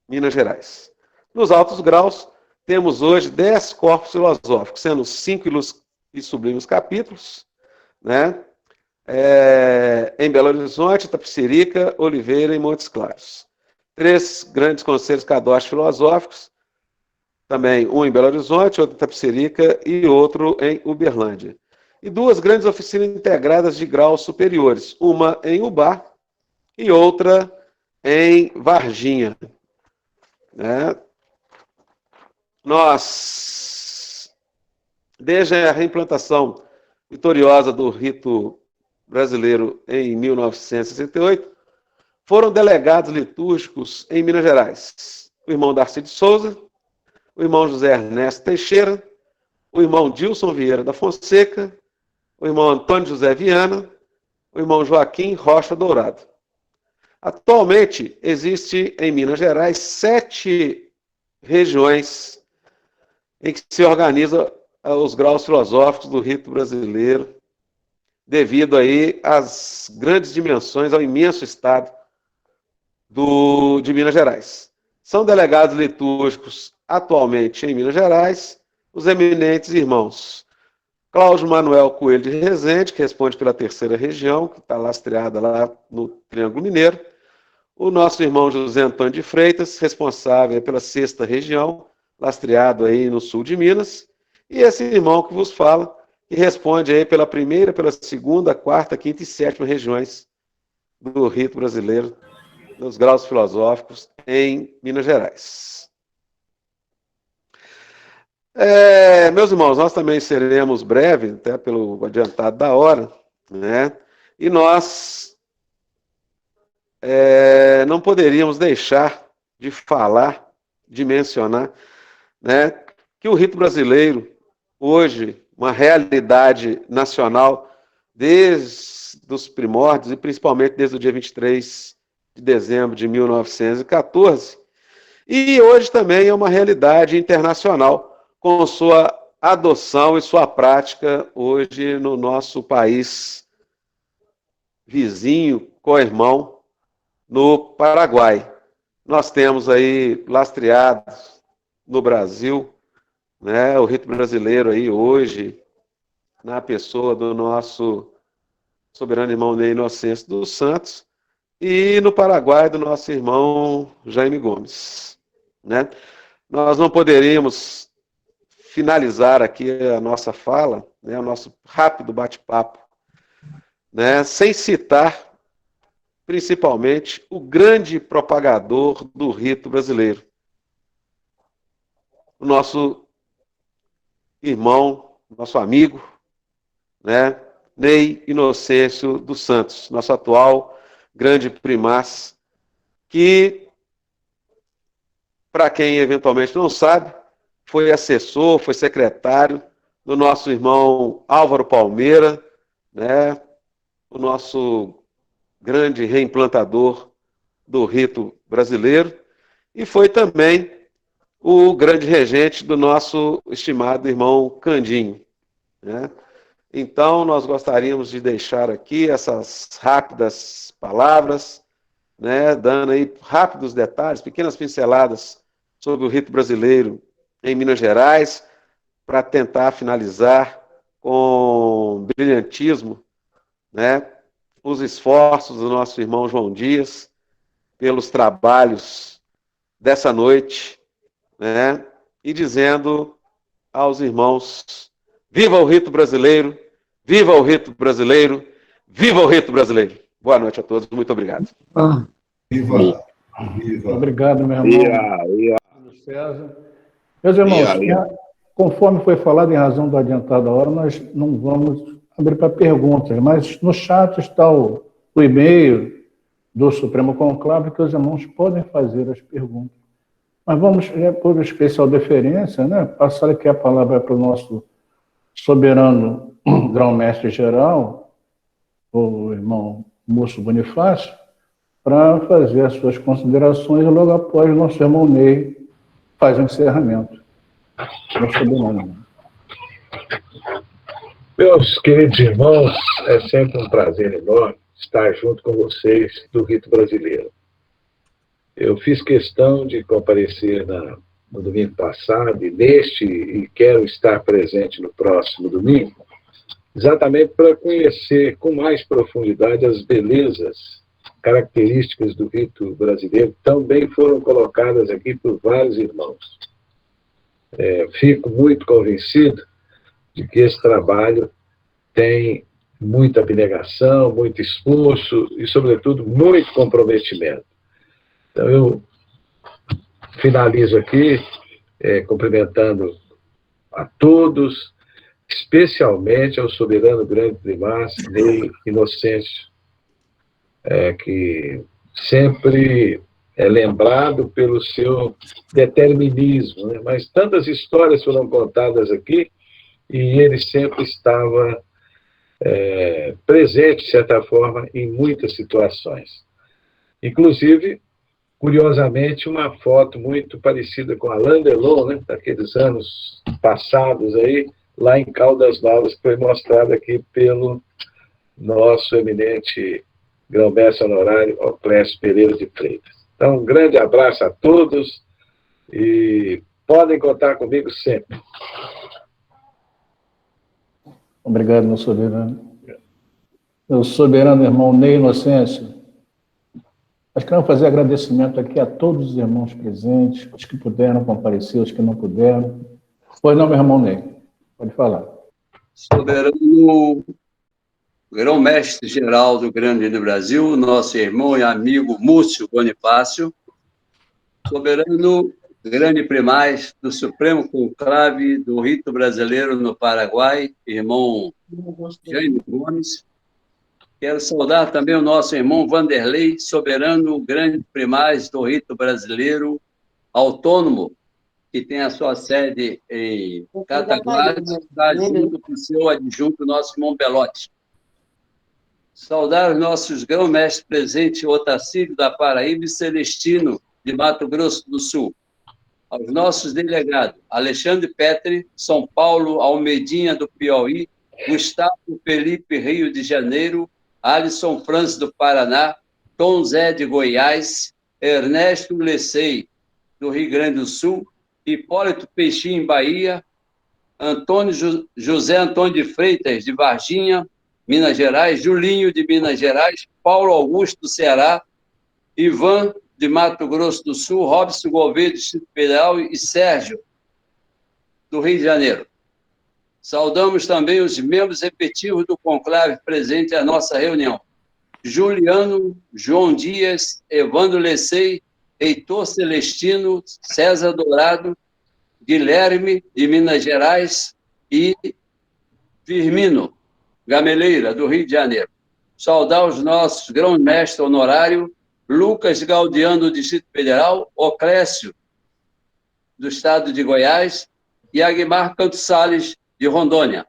Minas Gerais. Nos altos graus, temos hoje 10 corpos filosóficos, sendo 5 e sublimes capítulos, né? Em Belo Horizonte, Itapecerica, Oliveira e Montes Claros. 3 grandes conselhos cadastros filosóficos, também um em Belo Horizonte, outro em Itapecerica e outro em Uberlândia. E 2 grandes oficinas integradas de graus superiores, uma em Ubá e outra em Varginha. Né? Nós, desde a reimplantação vitoriosa do rito brasileiro em 1968, foram delegados litúrgicos em Minas Gerais o irmão Darcy de Souza, o irmão José Ernesto Teixeira, o irmão Dilson Vieira da Fonseca, o irmão Antônio José Viana, o irmão Joaquim Rocha Dourado. Atualmente, existe em Minas Gerais 7 regiões em que se organiza os graus filosóficos do rito brasileiro, devido aí às grandes dimensões, ao imenso estado de Minas Gerais. São delegados litúrgicos atualmente em Minas Gerais os eminentes irmãos Cláudio Manuel Coelho de Rezende, que responde pela 3ª região, que está lastreada lá no Triângulo Mineiro, o nosso irmão José Antônio de Freitas, responsável pela 6ª região, lastreado aí no sul de Minas, e esse irmão que vos fala, que responde aí pela 1ª, pela 2ª, 4ª, 5ª e 7ª regiões do rito brasileiro, dos graus filosóficos em Minas Gerais. Meus irmãos, nós também seremos breves, até pelo adiantado da hora, né? E nós não poderíamos deixar de falar, de mencionar, né, que o rito brasileiro, hoje, uma realidade nacional, desde os primórdios, e principalmente desde o dia 23 de dezembro de 1914, e hoje também é uma realidade internacional, com sua adoção e sua prática hoje no nosso país vizinho, co-irmão, no Paraguai. Nós temos aí lastreados no Brasil, né, o rito brasileiro aí hoje, na pessoa do nosso soberano irmão Ney Inocêncio dos Santos, e no Paraguai do nosso irmão Jaime Gomes. Né? Nós não poderíamos finalizar aqui a nossa fala, né, o nosso rápido bate-papo, né, sem citar principalmente o grande propagador do rito brasileiro, o nosso irmão, nosso amigo, né, Ney Inocêncio dos Santos, nosso atual grande primaz, que, para quem eventualmente não sabe, foi assessor, foi secretário do nosso irmão Álvaro Palmeira, né, o nosso grande reimplantador do rito brasileiro, e foi também o grande regente do nosso estimado irmão Candinho. Né? Então, nós gostaríamos de deixar aqui essas rápidas palavras, né, dando aí rápidos detalhes, pequenas pinceladas sobre o rito brasileiro em Minas Gerais, para tentar finalizar com brilhantismo, né, os esforços do nosso irmão João Dias pelos trabalhos dessa noite, né, e dizendo aos irmãos: viva o rito brasileiro, viva o rito brasileiro, viva o rito brasileiro. Boa noite a todos, muito obrigado. Viva. Viva. Obrigado, meu irmão. César. Meus irmãos, conforme foi falado, em razão do adiantado da hora, nós não vamos abrir para perguntas, mas no chat está o e-mail do Supremo Conclave, que os irmãos podem fazer as perguntas. Mas vamos, por especial deferência, né, passar aqui a palavra para o nosso soberano grão-mestre-geral, o irmão Múcio Bonifácio, para fazer as suas considerações e logo após o nosso irmão Ney faz o encerramento. Meu soberano. Meus queridos irmãos, é sempre um prazer enorme estar junto com vocês do rito brasileiro. Eu fiz questão de comparecer no domingo passado e quero estar presente no próximo domingo, exatamente para conhecer com mais profundidade as belezas características do rito brasileiro, que também foram colocadas aqui por vários irmãos. Fico muito convencido de que esse trabalho tem muita abnegação, muito esforço e, sobretudo, muito comprometimento. Então, eu finalizo aqui cumprimentando a todos, especialmente ao soberano grande primaz, Ney Inocêncio, que sempre é lembrado pelo seu determinismo, né? Mas tantas histórias foram contadas aqui e ele sempre estava presente, de certa forma, em muitas situações. Inclusive, curiosamente, uma foto muito parecida com Alain Delon, né, daqueles anos passados aí, lá em Caldas Novas, que foi mostrada aqui pelo nosso eminente grão-mestre honorário Oclésio Pereira de Freitas. Então, um grande abraço a todos e podem contar comigo sempre. Obrigado, meu soberano. Meu soberano irmão Ney Inocêncio, nós queremos fazer agradecimento aqui a todos os irmãos presentes, os que puderam comparecer, os que não puderam. Pois não, meu irmão Ney, pode falar. Soberano grão-mestre-geral do Grande do Brasil, nosso irmão e amigo Múcio Bonifácio, soberano grande primaz do Supremo Conclave do Rito Brasileiro no Paraguai, irmão Jaime Gomes. Quero saudar também o nosso irmão Vanderlei, soberano grande primaz do Rito Brasileiro autônomo, que tem a sua sede em Cataguases, está junto com o seu adjunto, nosso irmão Belotti. Saudar os nossos grão-mestres presentes, Otacílio da Paraíba e Celestino de Mato Grosso do Sul. Aos nossos delegados, Alexandre Petri, São Paulo, Almedinha do Piauí, Gustavo Felipe, Rio de Janeiro, Alisson França do Paraná, Tom Zé de Goiás, Ernesto Lecei do Rio Grande do Sul, Hipólito Peixinho, Bahia, José Antônio de Freitas, de Varginha, Minas Gerais, Julinho, de Minas Gerais, Paulo Augusto, do Ceará, Ivan, de Mato Grosso do Sul, Robson Gouveia, do Distrito Federal, e Sérgio, do Rio de Janeiro. Saudamos também os membros efetivos do conclave presente à nossa reunião. Juliano, João Dias, Evandro Lecei, Heitor Celestino, César Dourado, Guilherme, de Minas Gerais, e Firmino Gameleira, do Rio de Janeiro. Saudar os nossos grão-mestres honorários, Lucas Gaudiano, do Distrito Federal, Oclésio, do Estado de Goiás, e Aguimar Canto Salles, de Rondônia.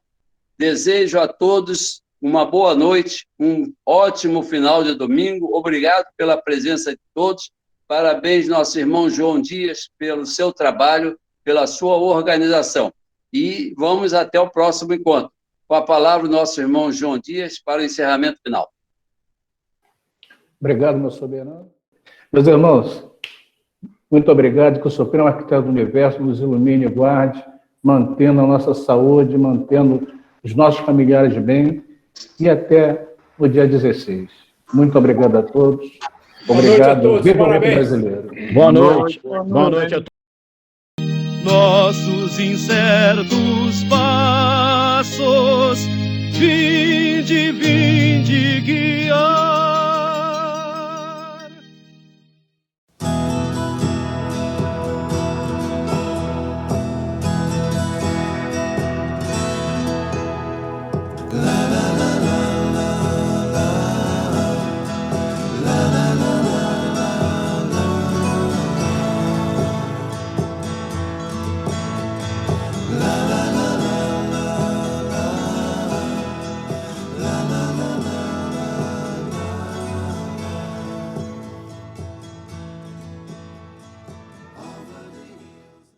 Desejo a todos uma boa noite, um ótimo final de domingo. Obrigado pela presença de todos. Parabéns, nosso irmão João Dias, pelo seu trabalho, pela sua organização. E vamos até o próximo encontro. Com a palavra, o nosso irmão João Dias para o encerramento final. Obrigado, meu soberano. Meus irmãos, muito obrigado, que o Supremo Arquiteto do Universo nos ilumine e guarde, mantendo a nossa saúde, mantendo os nossos familiares bem, e até o dia 16. Muito obrigado a todos. Obrigado. Viva o Rito Brasileiro. Boa noite. Boa noite a todos. Nossos incertos passos, vinde guiar.